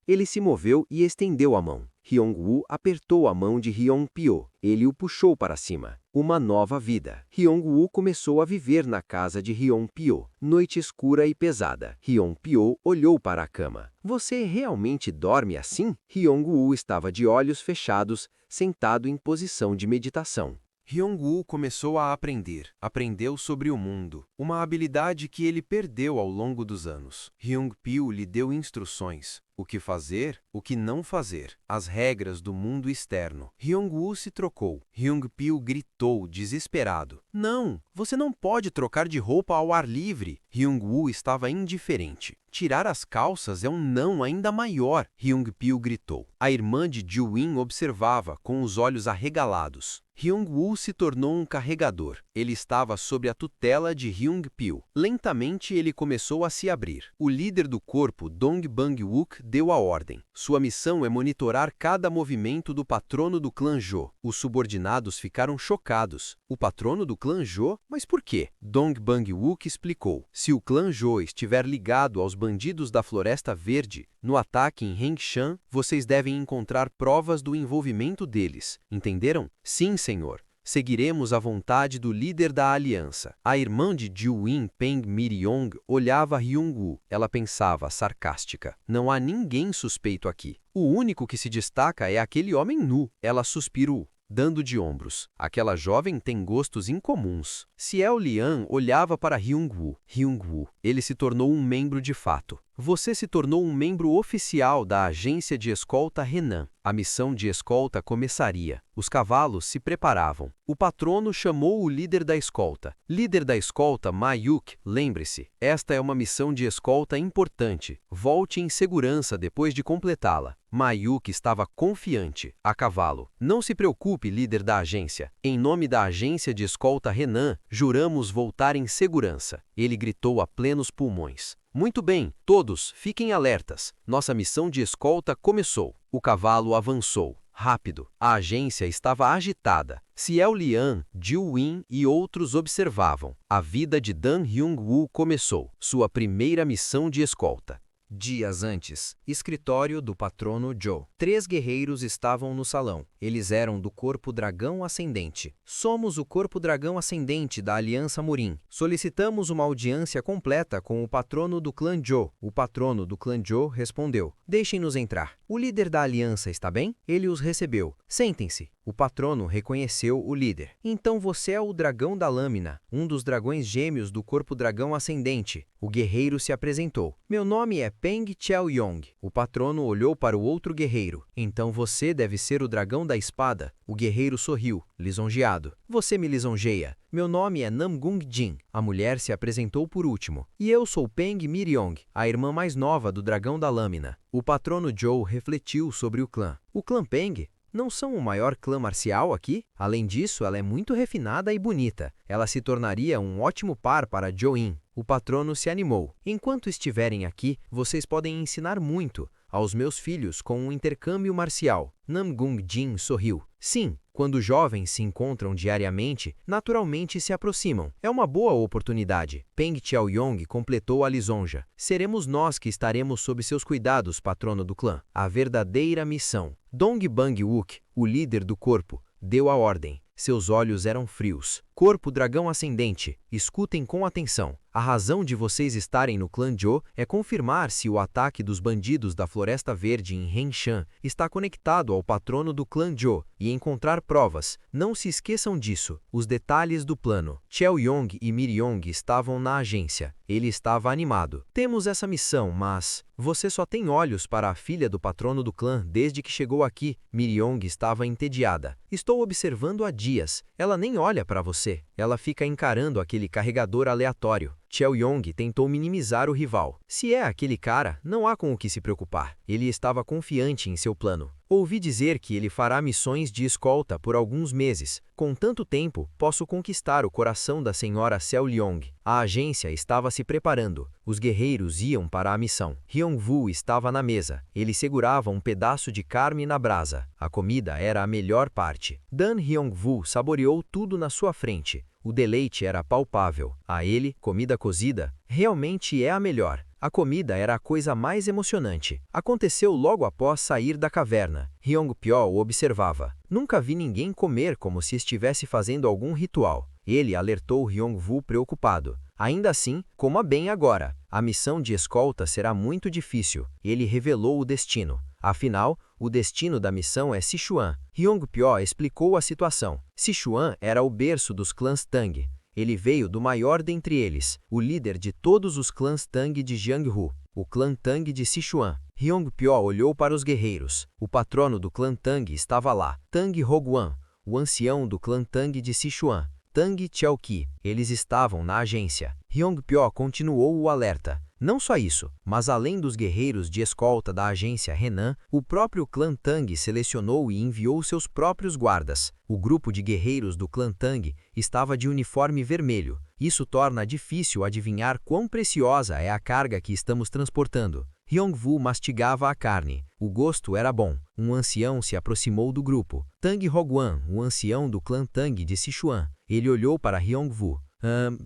Ele se moveu e estendeu a mão. Hyung-woo apertou a mão de Hyung-pyo. Ele o puxou para cima. Uma nova vida. Hyung-woo começou a viver na casa de Hyung-pyo. Noite escura e pesada. Hyung-pyo olhou para a cama. Você realmente dorme assim? Hyung-woo estava de olhos fechados, sentado em posição de meditação. Hyung-woo começou a aprender. Aprendeu sobre o mundo, uma habilidade que ele perdeu ao longo dos anos. Hyung-pyo lhe deu instruções. O que fazer, o que não fazer, as regras do mundo externo. Hyung-woo se trocou. Hyung-pyo gritou, desesperado. Não, você não pode trocar de roupa ao ar livre. Hyung-woo estava indiferente. Tirar as calças é um não ainda maior, Hyung-pyo gritou. A irmã de Ju-in observava, com os olhos arregalados. Hyung-woo se tornou um carregador. Ele estava sob a tutela de Hyung-pyo. Lentamente ele começou a se abrir. O líder do corpo, Dong Bang-wook, deu a ordem. Sua missão é monitorar cada movimento do patrono do clã Jo. Os subordinados ficaram chocados. O patrono do clã Jo? Mas por quê? Dong Bang-wook explicou. Se o clã Jo estiver ligado aos bandidos da Floresta Verde, no ataque em Hengshan, vocês devem encontrar provas do envolvimento deles. Entenderam? Sim, senhor. Seguiremos a vontade do líder da aliança. A irmã de Jiwin, Peng Miryong, olhava Hyung-woo. Ela pensava, sarcástica. Não há ninguém suspeito aqui. O único que se destaca é aquele homem nu. Ela suspirou, dando de ombros. Aquela jovem tem gostos incomuns. Ciel Lian olhava para Hyung-woo. Hyung-woo, ele se tornou um membro de fato. Você se tornou um membro oficial da agência de escolta Renan. A missão de escolta começaria. Os cavalos se preparavam. O patrono chamou o líder da escolta. Líder da escolta, Mayuk, lembre-se, esta é uma missão de escolta importante. Volte em segurança depois de completá-la. Mayuk estava confiante, a cavalo. Não se preocupe, líder da agência. Em nome da agência de escolta Renan, juramos voltar em segurança. Ele gritou a plenos pulmões. Muito bem, todos, fiquem alertas. Nossa missão de escolta começou. O cavalo avançou. Rápido. A agência estava agitada. Ciel Lian, Jiwin e outros observavam. A vida de Dan Hyung-woo começou. Sua primeira missão de escolta. Dias antes, escritório do patrono Joe. 3 guerreiros estavam no salão. Eles eram do Corpo Dragão Ascendente. Somos o Corpo Dragão Ascendente da Aliança Murim. Solicitamos uma audiência completa com o patrono do clã Joe. O patrono do clã Joe respondeu. Deixem-nos entrar. O líder da aliança está bem? Ele os recebeu. Sentem-se. O patrono reconheceu o líder. Então você é o dragão da lâmina, um dos dragões gêmeos do Corpo Dragão Ascendente. O guerreiro se apresentou. Meu nome é Peng Cheoyong. O patrono olhou para o outro guerreiro. Então você deve ser o dragão da espada. O guerreiro sorriu, lisonjeado. Você me lisonjeia. Meu nome é Namgung Jin. A mulher se apresentou por último. E eu sou Peng Miryong, a irmã mais nova do dragão da lâmina. O patrono Joe refletiu sobre o clã. O clã Peng? Não são o maior clã marcial aqui? Além disso, ela é muito refinada e bonita. Ela se tornaria um ótimo par para Join. O patrono se animou. Enquanto estiverem aqui, vocês podem ensinar muito aos meus filhos com um intercâmbio marcial. Namgung Jin sorriu. Sim, quando jovens se encontram diariamente, naturalmente se aproximam. É uma boa oportunidade. Peng Cheoyong completou a lisonja. Seremos nós que estaremos sob seus cuidados, patrono do clã. A verdadeira missão. Dong Bang-wook, o líder do corpo, deu a ordem. Seus olhos eram frios. Corpo Dragão Ascendente, escutem com atenção. A razão de vocês estarem no clã Zhou é confirmar se o ataque dos bandidos da Floresta Verde em Henshan está conectado ao patrono do clã Zhou e encontrar provas. Não se esqueçam disso. Os detalhes do plano. Cheoyong e Miryong estavam na agência. Ele estava animado. Temos essa missão, mas você só tem olhos para a filha do patrono do clã desde que chegou aqui. Miryong estava entediada. Estou observando há dias. Ela nem olha para você. Ela fica encarando aquele carregador aleatório. Cheoyong tentou minimizar o rival. Se é aquele cara, não há com o que se preocupar. Ele estava confiante em seu plano. Ouvi dizer que ele fará missões de escolta por alguns meses. Com tanto tempo, posso conquistar o coração da senhora Ciel Liang. A agência estava se preparando. Os guerreiros iam para a missão. Hyung-woo estava na mesa. Ele segurava um pedaço de carne na brasa. A comida era a melhor parte. Dan Hyung-woo saboreou tudo na sua frente. O deleite era palpável. A ele, comida cozida, realmente é a melhor. A comida era a coisa mais emocionante. Aconteceu logo após sair da caverna. Hyung-pyo o observava. Nunca vi ninguém comer como se estivesse fazendo algum ritual. Ele alertou Hyung-woo preocupado. Ainda assim, coma bem agora. A missão de escolta será muito difícil. Ele revelou o destino. Afinal, o destino da missão é Sichuan. Hyung-pyo explicou a situação. Sichuan era o berço dos clãs Tang. Ele veio do maior dentre eles, o líder de todos os clãs Tang de Jianghu, o clã Tang de Sichuan. Hyung-pyo olhou para os guerreiros. O patrono do clã Tang estava lá, Tang Hoguan, o ancião do clã Tang de Sichuan, Tang Cheoqi. Eles estavam na agência. Hyung-pyo continuou o alerta. Não só isso, mas além dos guerreiros de escolta da agência Renan, o próprio clã Tang selecionou e enviou seus próprios guardas. O grupo de guerreiros do clã Tang estava de uniforme vermelho. Isso torna difícil adivinhar quão preciosa é a carga que estamos transportando. Hyung-woo mastigava a carne. O gosto era bom. Um ancião se aproximou do grupo. Tang Hoguan, o ancião do clã Tang de Sichuan. Ele olhou para Hyung-woo.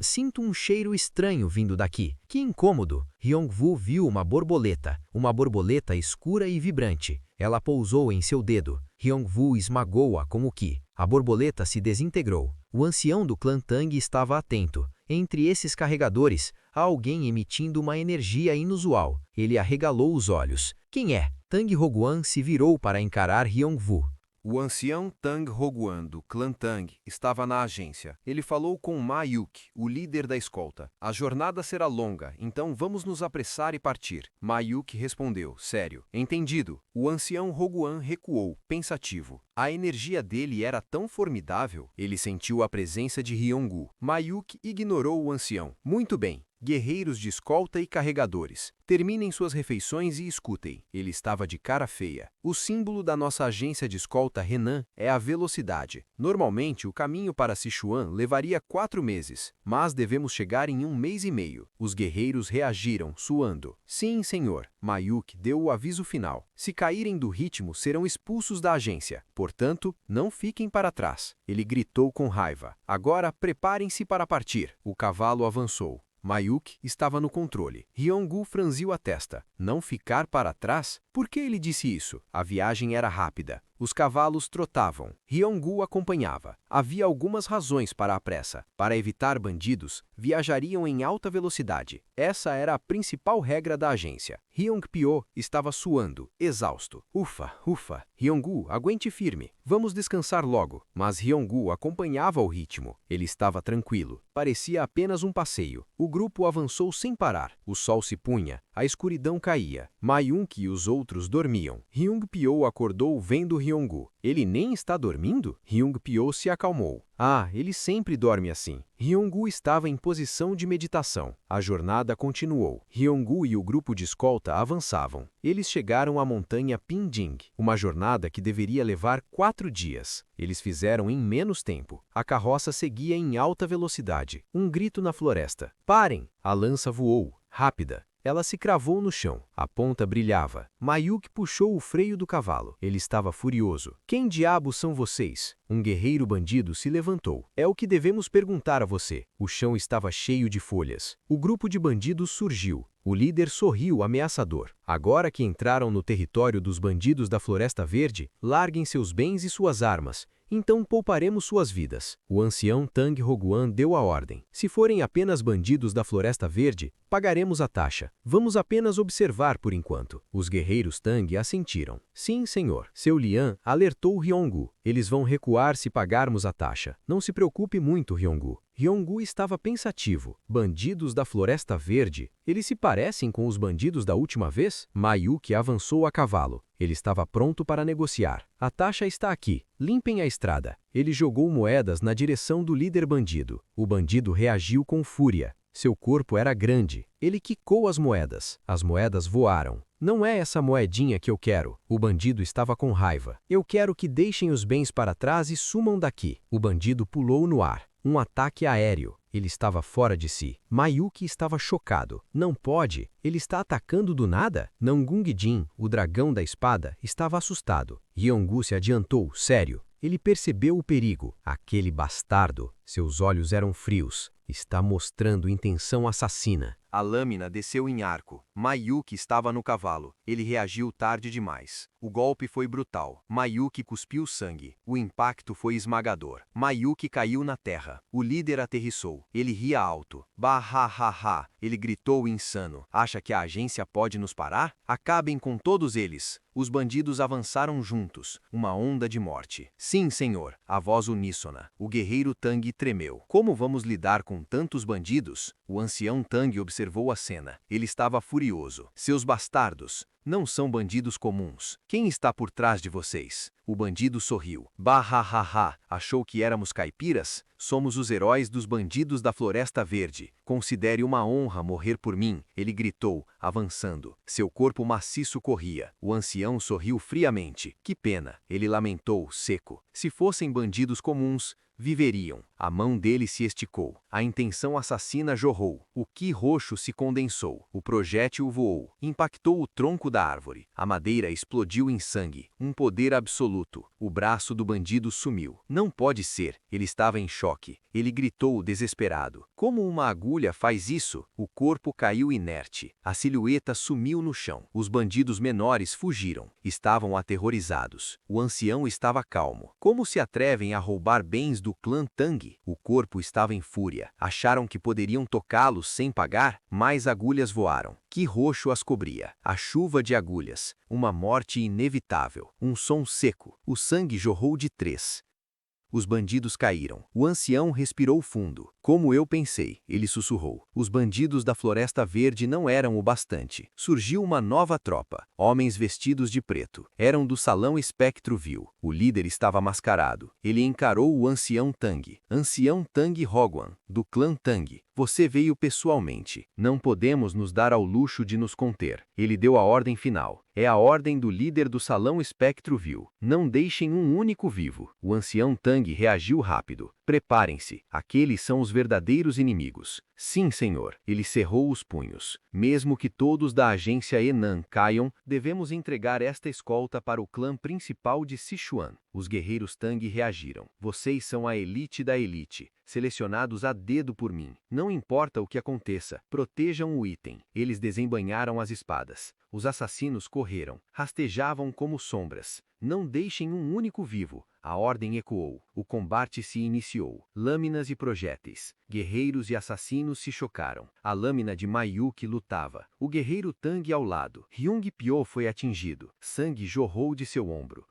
Sinto um cheiro estranho vindo daqui. Que incômodo! Hyung-woo viu uma borboleta escura e vibrante. Ela pousou em seu dedo. Hyung-woo esmagou-a com o ki. A borboleta se desintegrou. O ancião do clã Tang estava atento. Entre esses carregadores, há alguém emitindo uma energia inusual. Ele arregalou os olhos. Quem é? Tang Roguan se virou para encarar Ryongwoo. O ancião Tang Roguan, do clã Tang, estava na agência. Ele falou com Ma Yuki, o líder da escolta. A jornada será longa, então vamos nos apressar e partir. Ma Yuki respondeu, sério. Entendido. O ancião Roguan recuou, pensativo. A energia dele era tão formidável, ele sentiu a presença de Ryongwoo. Ma Yuki ignorou o ancião. Muito bem. Guerreiros de escolta e carregadores, terminem suas refeições e escutem. Ele estava de cara feia. O símbolo da nossa agência de escolta Renan é a velocidade. Normalmente, o caminho para Sichuan levaria 4 meses, mas devemos chegar em 1 mês e meio. Os guerreiros reagiram, suando. Sim, senhor. Ma Yuki deu o aviso final. Se caírem do ritmo, serão expulsos da agência. Portanto, não fiquem para trás. Ele gritou com raiva. Agora, preparem-se para partir. O cavalo avançou. Ma Yuki estava no controle. Ryongwoo franziu a testa. Não ficar para trás? Por que ele disse isso? A viagem era rápida. Os cavalos trotavam. Ryongwoo acompanhava. Havia algumas razões para a pressa. Para evitar bandidos, viajariam em alta velocidade. Essa era a principal regra da agência. Ryongpyo estava suando, exausto. Ufa, ufa. Ryongwoo, aguente firme. Vamos descansar logo. Mas Ryongwoo acompanhava o ritmo. Ele estava tranquilo. Parecia apenas um passeio. O grupo avançou sem parar. O sol se punha. A escuridão caía. Ma Yuki e os outros dormiam. Ryongpyo acordou vendo Ryongwoo. Ele nem está dormindo? Ryongpyo se acalmou. Ah, ele sempre dorme assim. Ryongwoo estava em posição de meditação. A jornada continuou. Ryongwoo e o grupo de escolta avançavam. Eles chegaram à montanha Pinjing, uma jornada que deveria levar 4 dias. Eles fizeram em menos tempo. A carroça seguia em alta velocidade. Um grito na floresta. Parem! A lança voou, rápida. Ela se cravou no chão. A ponta brilhava. Ma Yuki puxou o freio do cavalo. Ele estava furioso. Quem diabos são vocês? Um guerreiro bandido se levantou. É o que devemos perguntar a você. O chão estava cheio de folhas. O grupo de bandidos surgiu. O líder sorriu ameaçador. Agora que entraram no território dos bandidos da Floresta Verde, larguem seus bens e suas armas. Então pouparemos suas vidas. O ancião Tang Roguan deu a ordem. Se forem apenas bandidos da Floresta Verde, pagaremos a taxa. Vamos apenas observar por enquanto. Os guerreiros Tang assentiram. Sim, senhor. Seu Lian alertou Ryongwoo. Eles vão recuar se pagarmos a taxa. Não se preocupe muito, Ryongwoo. Ryongwoo estava pensativo. Bandidos da Floresta Verde? Eles se parecem com os bandidos da última vez? Ma Yuki avançou a cavalo. Ele estava pronto para negociar. A taxa está aqui. Limpem a estrada. Ele jogou moedas na direção do líder bandido. O bandido reagiu com fúria. Seu corpo era grande. Ele quicou as moedas. As moedas voaram. Não é essa moedinha que eu quero. O bandido estava com raiva. Eu quero que deixem os bens para trás e sumam daqui. O bandido pulou no ar. Um ataque aéreo. Ele estava fora de si. Ma Yuki estava chocado. Não pode. Ele está atacando do nada? Nangung-jin, o dragão da espada, estava assustado. Ryongwoo se adiantou, sério. Ele percebeu o perigo. Aquele bastardo. Seus olhos eram frios. Está mostrando intenção assassina. A lâmina desceu em arco. Ma Yuki estava no cavalo. Ele reagiu tarde demais. O golpe foi brutal. Ma Yuki cuspiu sangue. O impacto foi esmagador. Ma Yuki caiu na terra. O líder aterrissou. Ele ria alto. Bah, ha, ha, ha. Ele gritou insano. Acha que a agência pode nos parar? Acabem com todos eles. Os bandidos avançaram juntos. Uma onda de morte. Sim, senhor. A voz uníssona. O guerreiro Tang tremeu. Como vamos lidar com tantos bandidos? O ancião Tang observou a cena. Ele estava furioso. Seus bastardos. Não são bandidos comuns. Quem está por trás de vocês? O bandido sorriu. Bah, ha, ha, ha. Achou que éramos caipiras? Somos os heróis dos bandidos da Floresta Verde. Considere uma honra morrer por mim. Ele gritou, avançando. Seu corpo maciço corria. O ancião sorriu friamente. Que pena. Ele lamentou, seco. Se fossem bandidos comuns, viveriam. A mão dele se esticou. A intenção assassina jorrou. O ki roxo se condensou. O projétil voou. Impactou o tronco da árvore. A madeira explodiu em sangue. Um poder absoluto. O braço do bandido sumiu. Não pode ser. Ele estava em choque. Ele gritou desesperado. Como uma agulha faz isso? O corpo caiu inerte. A silhueta sumiu no chão. Os bandidos menores fugiram. Estavam aterrorizados. O ancião estava calmo. Como se atrevem a roubar bens do clã Tang? O corpo estava em fúria. Acharam que poderiam tocá-los sem pagar? Mais agulhas voaram. Que roxo as cobria. A chuva de agulhas. Uma morte inevitável. Um som seco. O sangue jorrou de três. Os bandidos caíram. O ancião respirou fundo. Como eu pensei, ele sussurrou. Os bandidos da Floresta Verde não eram o bastante. Surgiu uma nova tropa. Homens vestidos de preto. Eram do Salão Espectro-Vil. O líder estava mascarado. Ele encarou o ancião Tang. Ancião Tang Hogwan, do clã Tang. Você veio pessoalmente. Não podemos nos dar ao luxo de nos conter. Ele deu a ordem final. É a ordem do líder do Salão Espectro-Vil. Não deixem um único vivo. O ancião Tang reagiu rápido. Preparem-se. Aqueles são os verdadeiros inimigos. Sim, senhor. Ele cerrou os punhos. Mesmo que todos da agência Henan caiam, devemos entregar esta escolta para o clã principal de Sichuan. Os guerreiros Tang reagiram. Vocês são a elite da elite, selecionados a dedo por mim. Não importa o que aconteça, protejam o item. Eles desembainharam as espadas. Os assassinos correram, rastejavam como sombras. Não deixem um único vivo. A ordem ecoou. O combate se iniciou. Lâminas e projéteis. Guerreiros e assassinos se chocaram. A lâmina de Mayuki lutava. O guerreiro Tang ao lado. Hyung Pyo foi atingido. Sangue jorrou de seu ombro.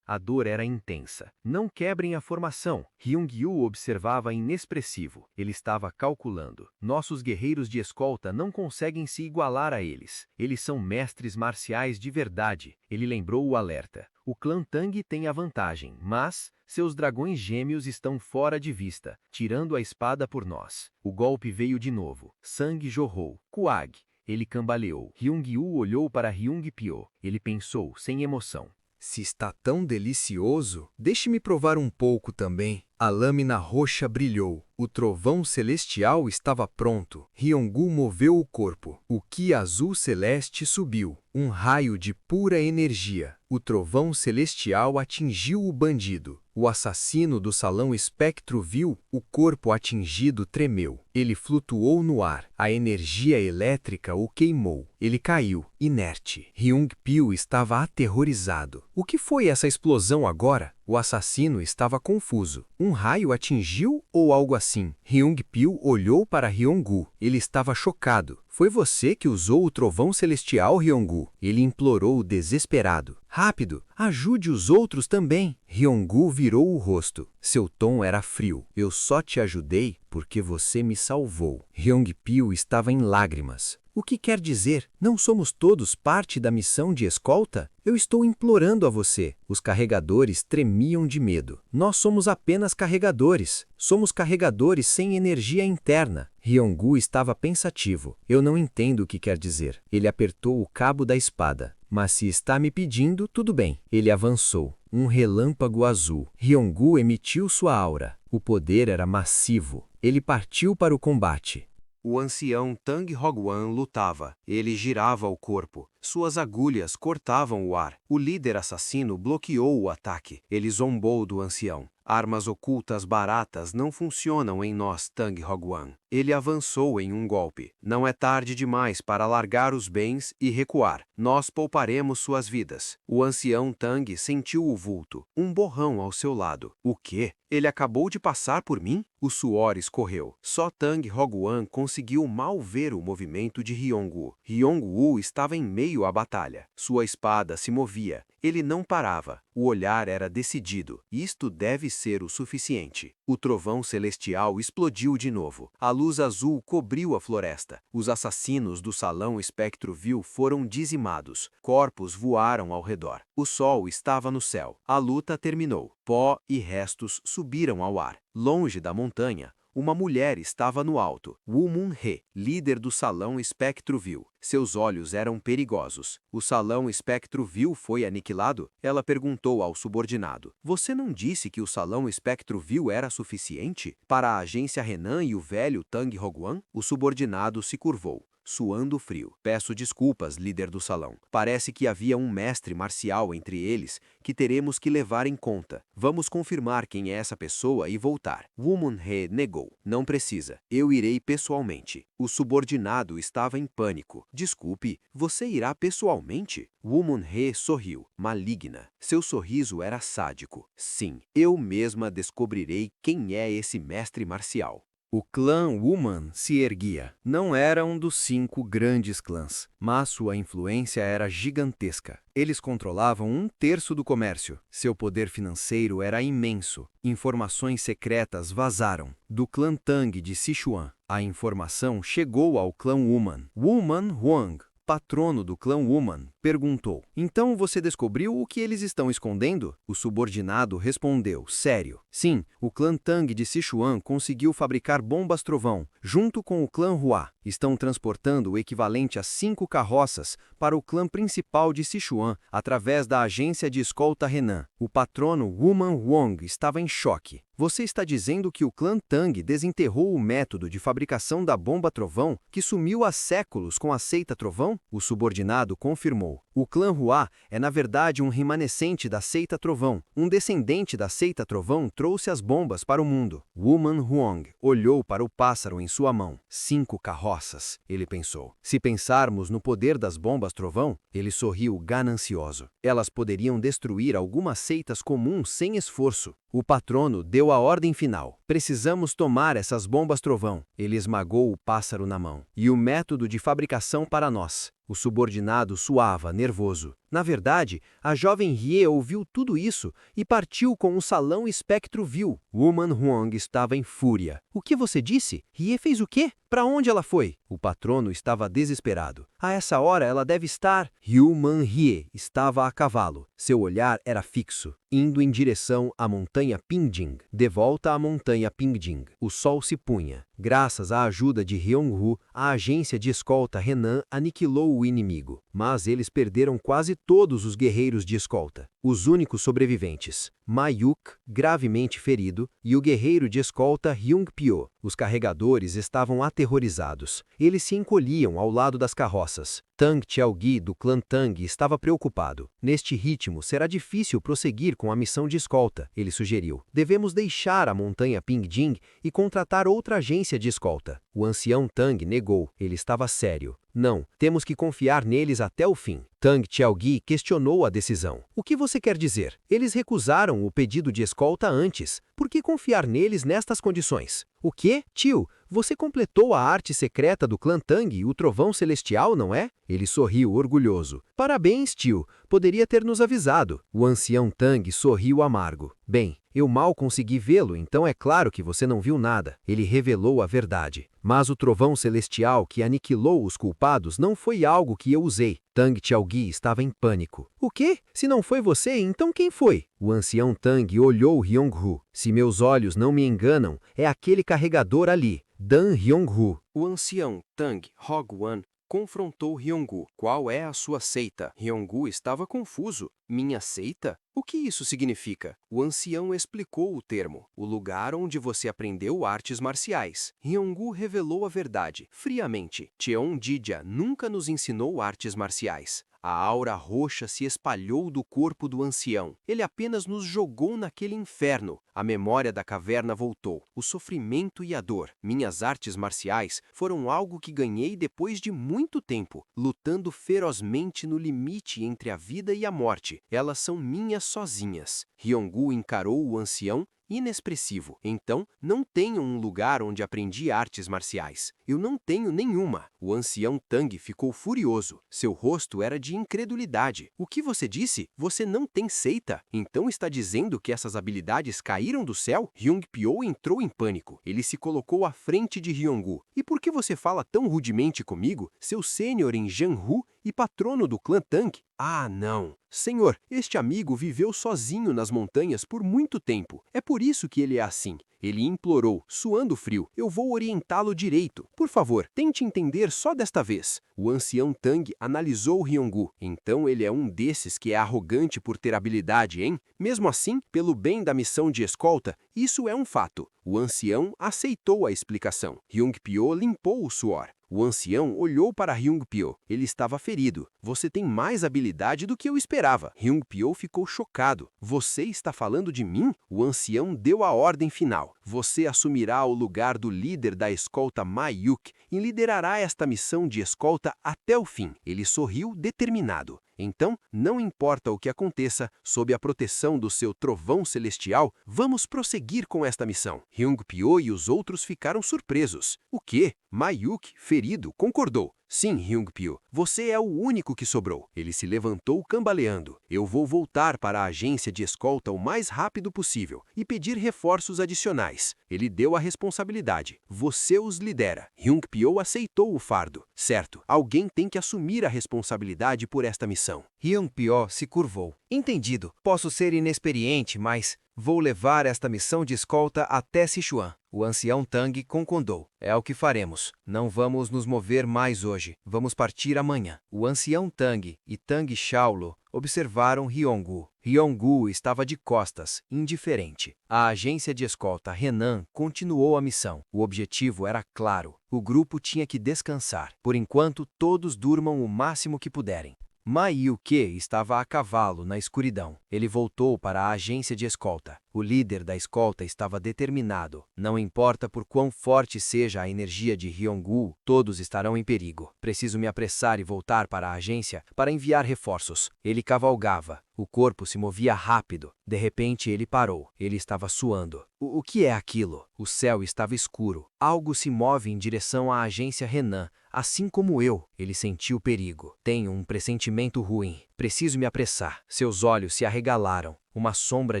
A dor era intensa. Não quebrem a formação. Hyung-Yu observava inexpressivo. Ele estava calculando. Nossos guerreiros de escolta não conseguem se igualar a eles. Eles são mestres marciais de verdade. Ele lembrou o alerta. O clã Tang tem a vantagem, mas seus dragões gêmeos estão fora de vista, tirando a espada por nós. O golpe veio de novo. Sangue jorrou. Kuag. Ele cambaleou. Hyung-Yu olhou para Hyung-Pyo. Ele pensou, sem emoção. Se está tão delicioso, deixe-me provar um pouco também. A lâmina roxa brilhou. O trovão celestial estava pronto. Hyung-Gu moveu o corpo. O ki azul celeste subiu. Um raio de pura energia. O trovão celestial atingiu o bandido. O assassino do Salão Espectro viu, o corpo atingido tremeu. Ele flutuou no ar. A energia elétrica o queimou. Ele caiu, inerte. Hyung-Pyo estava aterrorizado. O que foi essa explosão agora? O assassino estava confuso. Um raio atingiu ou algo assim? Hyung-Pyo olhou para Hyung-Gu. Ele estava chocado. Foi você que usou o trovão celestial, Hyung-Gu? Ele implorou desesperado. Rápido, ajude os outros também. Hyung-Gu virou o rosto. Seu tom era frio. Eu só te ajudei porque você me salvou. Hyung-Pyo estava em lágrimas. O que quer dizer? Não somos todos parte da missão de escolta? Eu estou implorando a você. Os carregadores tremiam de medo. Nós somos apenas carregadores. Somos carregadores sem energia interna. Hyung-Gu estava pensativo. Eu não entendo o que quer dizer. Ele apertou o cabo da espada. Mas se está me pedindo, tudo bem. Ele avançou. Um relâmpago azul. Hyung-Gu emitiu sua aura. O poder era massivo. Ele partiu para o combate. O ancião Tang Hogwan lutava. Ele girava o corpo. Suas agulhas cortavam o ar. O líder assassino bloqueou o ataque. Ele zombou do ancião. Armas ocultas baratas não funcionam em nós, Tang Hogwan. Ele avançou em um golpe. Não é tarde demais para largar os bens e recuar. Nós pouparemos suas vidas. O ancião Tang sentiu o vulto. Um borrão ao seu lado. O quê? Ele acabou de passar por mim? O suor escorreu. Só Tang Hogwan conseguiu mal ver o movimento de Hyung-Gu. Hyung-Gu estava em meio à batalha. Sua espada se movia. Ele não parava. O olhar era decidido. Isto deve ser o suficiente. O trovão celestial explodiu de novo. A luz azul cobriu a floresta. Os assassinos do Salão Espectro-Vil foram dizimados. Corpos voaram ao redor. O sol estava no céu. A luta terminou. Pó e restos subiram ao ar. Longe da montanha, Uma mulher estava no alto. Woo Moon-hee, líder do Salão Espectro, viu. Seus olhos eram perigosos. O Salão Espectro Vil foi aniquilado? Ela perguntou ao subordinado. Você não disse que o Salão Espectro Vil era suficiente? Para a agência Renan e o velho Tang Roguan? O subordinado se curvou, suando frio. Peço desculpas, líder do salão. Parece que havia um mestre marcial entre eles que teremos que levar em conta. Vamos confirmar quem é essa pessoa e voltar. Woo Moon-hee negou. Não precisa. Eu irei pessoalmente. O subordinado estava em pânico. Desculpe, você irá pessoalmente? Woo Moon-hee sorriu, maligna. Seu sorriso era sádico. Sim, eu mesma descobrirei quem é esse mestre marcial. O clã Wuman se erguia. Não era um dos 5 grandes clãs, mas sua influência era gigantesca. Eles controlavam 1/3 do comércio. Seu poder financeiro era imenso. Informações secretas vazaram. Do clã Tang de Sichuan, a informação chegou ao clã Wuman. Wuman Huang, patrono do clã Wuman, perguntou: então você descobriu o que eles estão escondendo? O subordinado respondeu, sério. Sim, o clã Tang de Sichuan conseguiu fabricar bombas trovão, junto com o clã Hua. Estão transportando o equivalente a 5 carroças para o clã principal de Sichuan, através da agência de escolta Renan. O patrono Wuman Wong estava em choque. Você está dizendo que o clã Tang desenterrou o método de fabricação da bomba trovão que sumiu há séculos com a seita trovão? O subordinado confirmou. O clã Hua é na verdade um remanescente da seita trovão. Um descendente da seita trovão trouxe as bombas para o mundo. Wuman Huang olhou para o pássaro em sua mão. 5 carroças, ele pensou. Se pensarmos no poder das bombas trovão, ele sorriu ganancioso. Elas poderiam destruir algumas seitas comuns sem esforço. O patrono deu a ordem final. Precisamos tomar essas bombas trovão. Ele esmagou o pássaro na mão. E o método de fabricação para nós. O subordinado suava, nervoso. Na verdade, a jovem Rie ouviu tudo isso e partiu com o salão espectro vil. Wuman Huang estava em fúria. O que você disse? Rie fez o quê? Para onde ela foi? O patrono estava desesperado. A essa hora ela deve estar... Human Rie estava a cavalo. Seu olhar era fixo, indo em direção à montanha Pingjing. De volta à montanha Pingjing. O sol se punha. Graças à ajuda de Ryong-hu, a agência de escolta Renan aniquilou o inimigo. Mas eles perderam quase todos os guerreiros de escolta. Os únicos sobreviventes, Mayuk, gravemente ferido, e o guerreiro de escolta Hyung-pyo. Os carregadores estavam aterrorizados. Eles se encolhiam ao lado das carroças. Tang Chiao-gi, do clã Tang, estava preocupado. Neste ritmo, será difícil prosseguir com a missão de escolta, ele sugeriu. Devemos deixar a montanha Pingjing e contratar outra agência de escolta. O ancião Tang negou. Ele estava sério. Não, temos que confiar neles até o fim. Tang Chiao-gi questionou a decisão. O que você quer dizer? Eles recusaram o pedido de escolta antes. Por que confiar neles nestas condições? O quê? Tio, você completou a arte secreta do clã Tang, o Trovão Celestial, não é? Ele sorriu orgulhoso. Parabéns, tio. Poderia ter nos avisado. O ancião Tang sorriu amargo. Bem, eu mal consegui vê-lo, então é claro que você não viu nada. Ele revelou a verdade. Mas o trovão celestial que aniquilou os culpados não foi algo que eu usei. Tang Chiao-gi estava em pânico. O quê? Se não foi você, então quem foi? O ancião Tang olhou Ryong-hu. Se meus olhos não me enganam, é aquele carregador ali. Dan Ryong-hu. O ancião Tang Hogwan confrontou Ryong-hu. Qual é a sua seita? Ryong-hu estava confuso. Minha seita? O que isso significa? O ancião explicou o termo. O lugar onde você aprendeu artes marciais. Ryong-hu revelou a verdade, friamente. Cheon-dija nunca nos ensinou artes marciais. A aura roxa se espalhou do corpo do ancião. Ele apenas nos jogou naquele inferno. A memória da caverna voltou. O sofrimento e a dor. Minhas artes marciais foram algo que ganhei depois de muito tempo, lutando ferozmente no limite entre a vida e a morte. Elas são minhas sozinhas. Ryong-hu encarou o ancião inexpressivo. Então, não tenho um lugar onde aprendi artes marciais. Eu não tenho nenhuma. O ancião Tang ficou furioso. Seu rosto era de incredulidade. O que você disse? Você não tem seita? Então está dizendo que essas habilidades caíram do céu? Ryong-pyo entrou em pânico. Ele se colocou à frente de Ryong-hu. E por que você fala tão rudemente comigo? Seu sênior em Janhu E patrono do clã Tang? Ah, não. Senhor, este amigo viveu sozinho nas montanhas por muito tempo. É por isso que ele é assim. Ele implorou, suando frio. Eu vou orientá-lo direito. Por favor, tente entender só desta vez. O ancião Tang analisou Ryonggu. Então ele é um desses que é arrogante por ter habilidade, hein? Mesmo assim, pelo bem da missão de escolta, isso é um fato. O ancião aceitou a explicação. Ryung-pyo limpou o suor. O ancião olhou para Ryung-pyo. Ele estava ferido. Você tem mais habilidade do que eu esperava. Ryung-pyo ficou chocado. Você está falando de mim? O ancião deu a ordem final. Você assumirá o lugar do líder da escolta Mayuk e liderará esta missão de escolta até o fim. Ele sorriu determinado. Então, não importa o que aconteça, sob a proteção do seu trovão celestial, vamos prosseguir com esta missão. Ryung-pyo e os outros ficaram surpresos. O quê? Mayuk, ferido, concordou. Sim, Ryung-pyo, você é o único que sobrou. Ele se levantou cambaleando. Eu vou voltar para a agência de escolta o mais rápido possível e pedir reforços adicionais. Ele deu a responsabilidade. Você os lidera. Ryung-pyo aceitou o fardo. Certo, alguém tem que assumir a responsabilidade por esta missão. Ryung-pyo se curvou. Entendido. Posso ser inexperiente, mas vou levar esta missão de escolta até Sichuan. O ancião Tang concordou. É o que faremos. Não vamos nos mover mais hoje. Vamos partir amanhã. O ancião Tang e Tang Shaolo observaram Ryonggu. Ryonggu estava de costas, indiferente. A agência de escolta Renan continuou a missão. O objetivo era claro. O grupo tinha que descansar. Por enquanto, todos durmam o máximo que puderem. Mayuke estava a cavalo na escuridão. Ele voltou para a agência de escolta. O líder da escolta estava determinado. Não importa por quão forte seja a energia de Ryonggu, todos estarão em perigo. Preciso me apressar e voltar para a agência para enviar reforços. Ele cavalgava. O corpo se movia rápido. De repente ele parou. Ele estava suando. O que é aquilo? O céu estava escuro. Algo se move em direção à agência Renan. Assim como eu, ele sentiu perigo. Tenho um pressentimento ruim. Preciso me apressar. Seus olhos se arregalaram. Uma sombra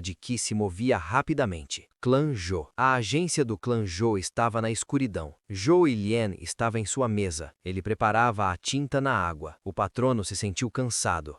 de Qi se movia rapidamente. Clã Zhou. A agência do clã Zhou estava na escuridão. Zhou Lien estava em sua mesa. Ele preparava a tinta na água. O patrono se sentiu cansado.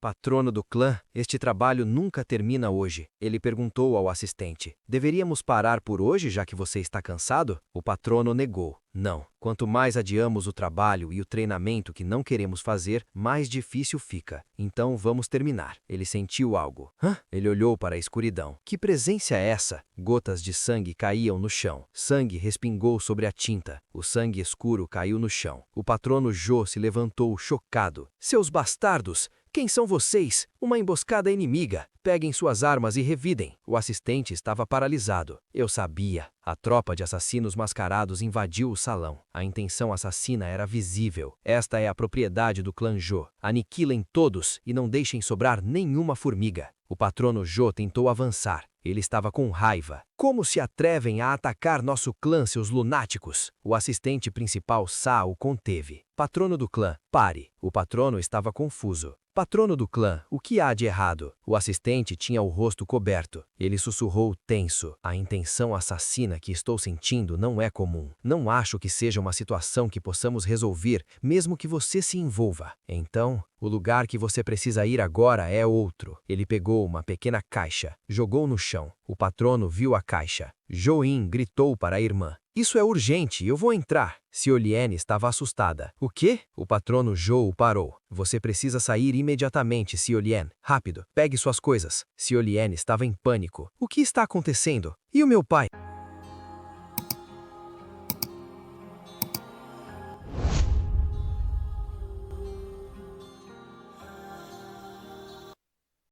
Patrono do clã, este trabalho nunca termina hoje. Ele perguntou ao assistente. Deveríamos parar por hoje, já que você está cansado? O patrono negou. Não. Quanto mais adiamos o trabalho e o treinamento que não queremos fazer, mais difícil fica. Então vamos terminar. Ele sentiu algo. Ele olhou para a escuridão. Que presença é essa? Gotas de sangue caíam no chão. Sangue respingou sobre a tinta. O sangue escuro caiu no chão. O patrono Zhou se levantou chocado. Seus bastardos! Quem são vocês? Uma emboscada inimiga. Peguem suas armas e revidem. O assistente estava paralisado. Eu sabia. A tropa de assassinos mascarados invadiu o salão. A intenção assassina era visível. Esta é a propriedade do clã Zhou. Aniquilem todos e não deixem sobrar nenhuma formiga. O patrono Zhou tentou avançar. Ele estava com raiva. Como se atrevem a atacar nosso clã, seus lunáticos? O assistente principal Sa o conteve. Patrono do clã, pare. O patrono estava confuso. Patrono do clã, o que há de errado? O assistente tinha o rosto coberto. Ele sussurrou tenso. A intenção assassina que estou sentindo não é comum. Não acho que seja uma situação que possamos resolver, mesmo que você se envolva. Então, o lugar que você precisa ir agora é outro. Ele pegou uma pequena caixa, jogou no chão. O patrono viu a caixa. Join gritou para a irmã. Isso é urgente, eu vou entrar. Xioliene estava assustada. O quê? O patrono Zhou parou. Você precisa sair imediatamente, Xioliene. Rápido, pegue suas coisas. Xioliene estava em pânico. O que está acontecendo? E o meu pai?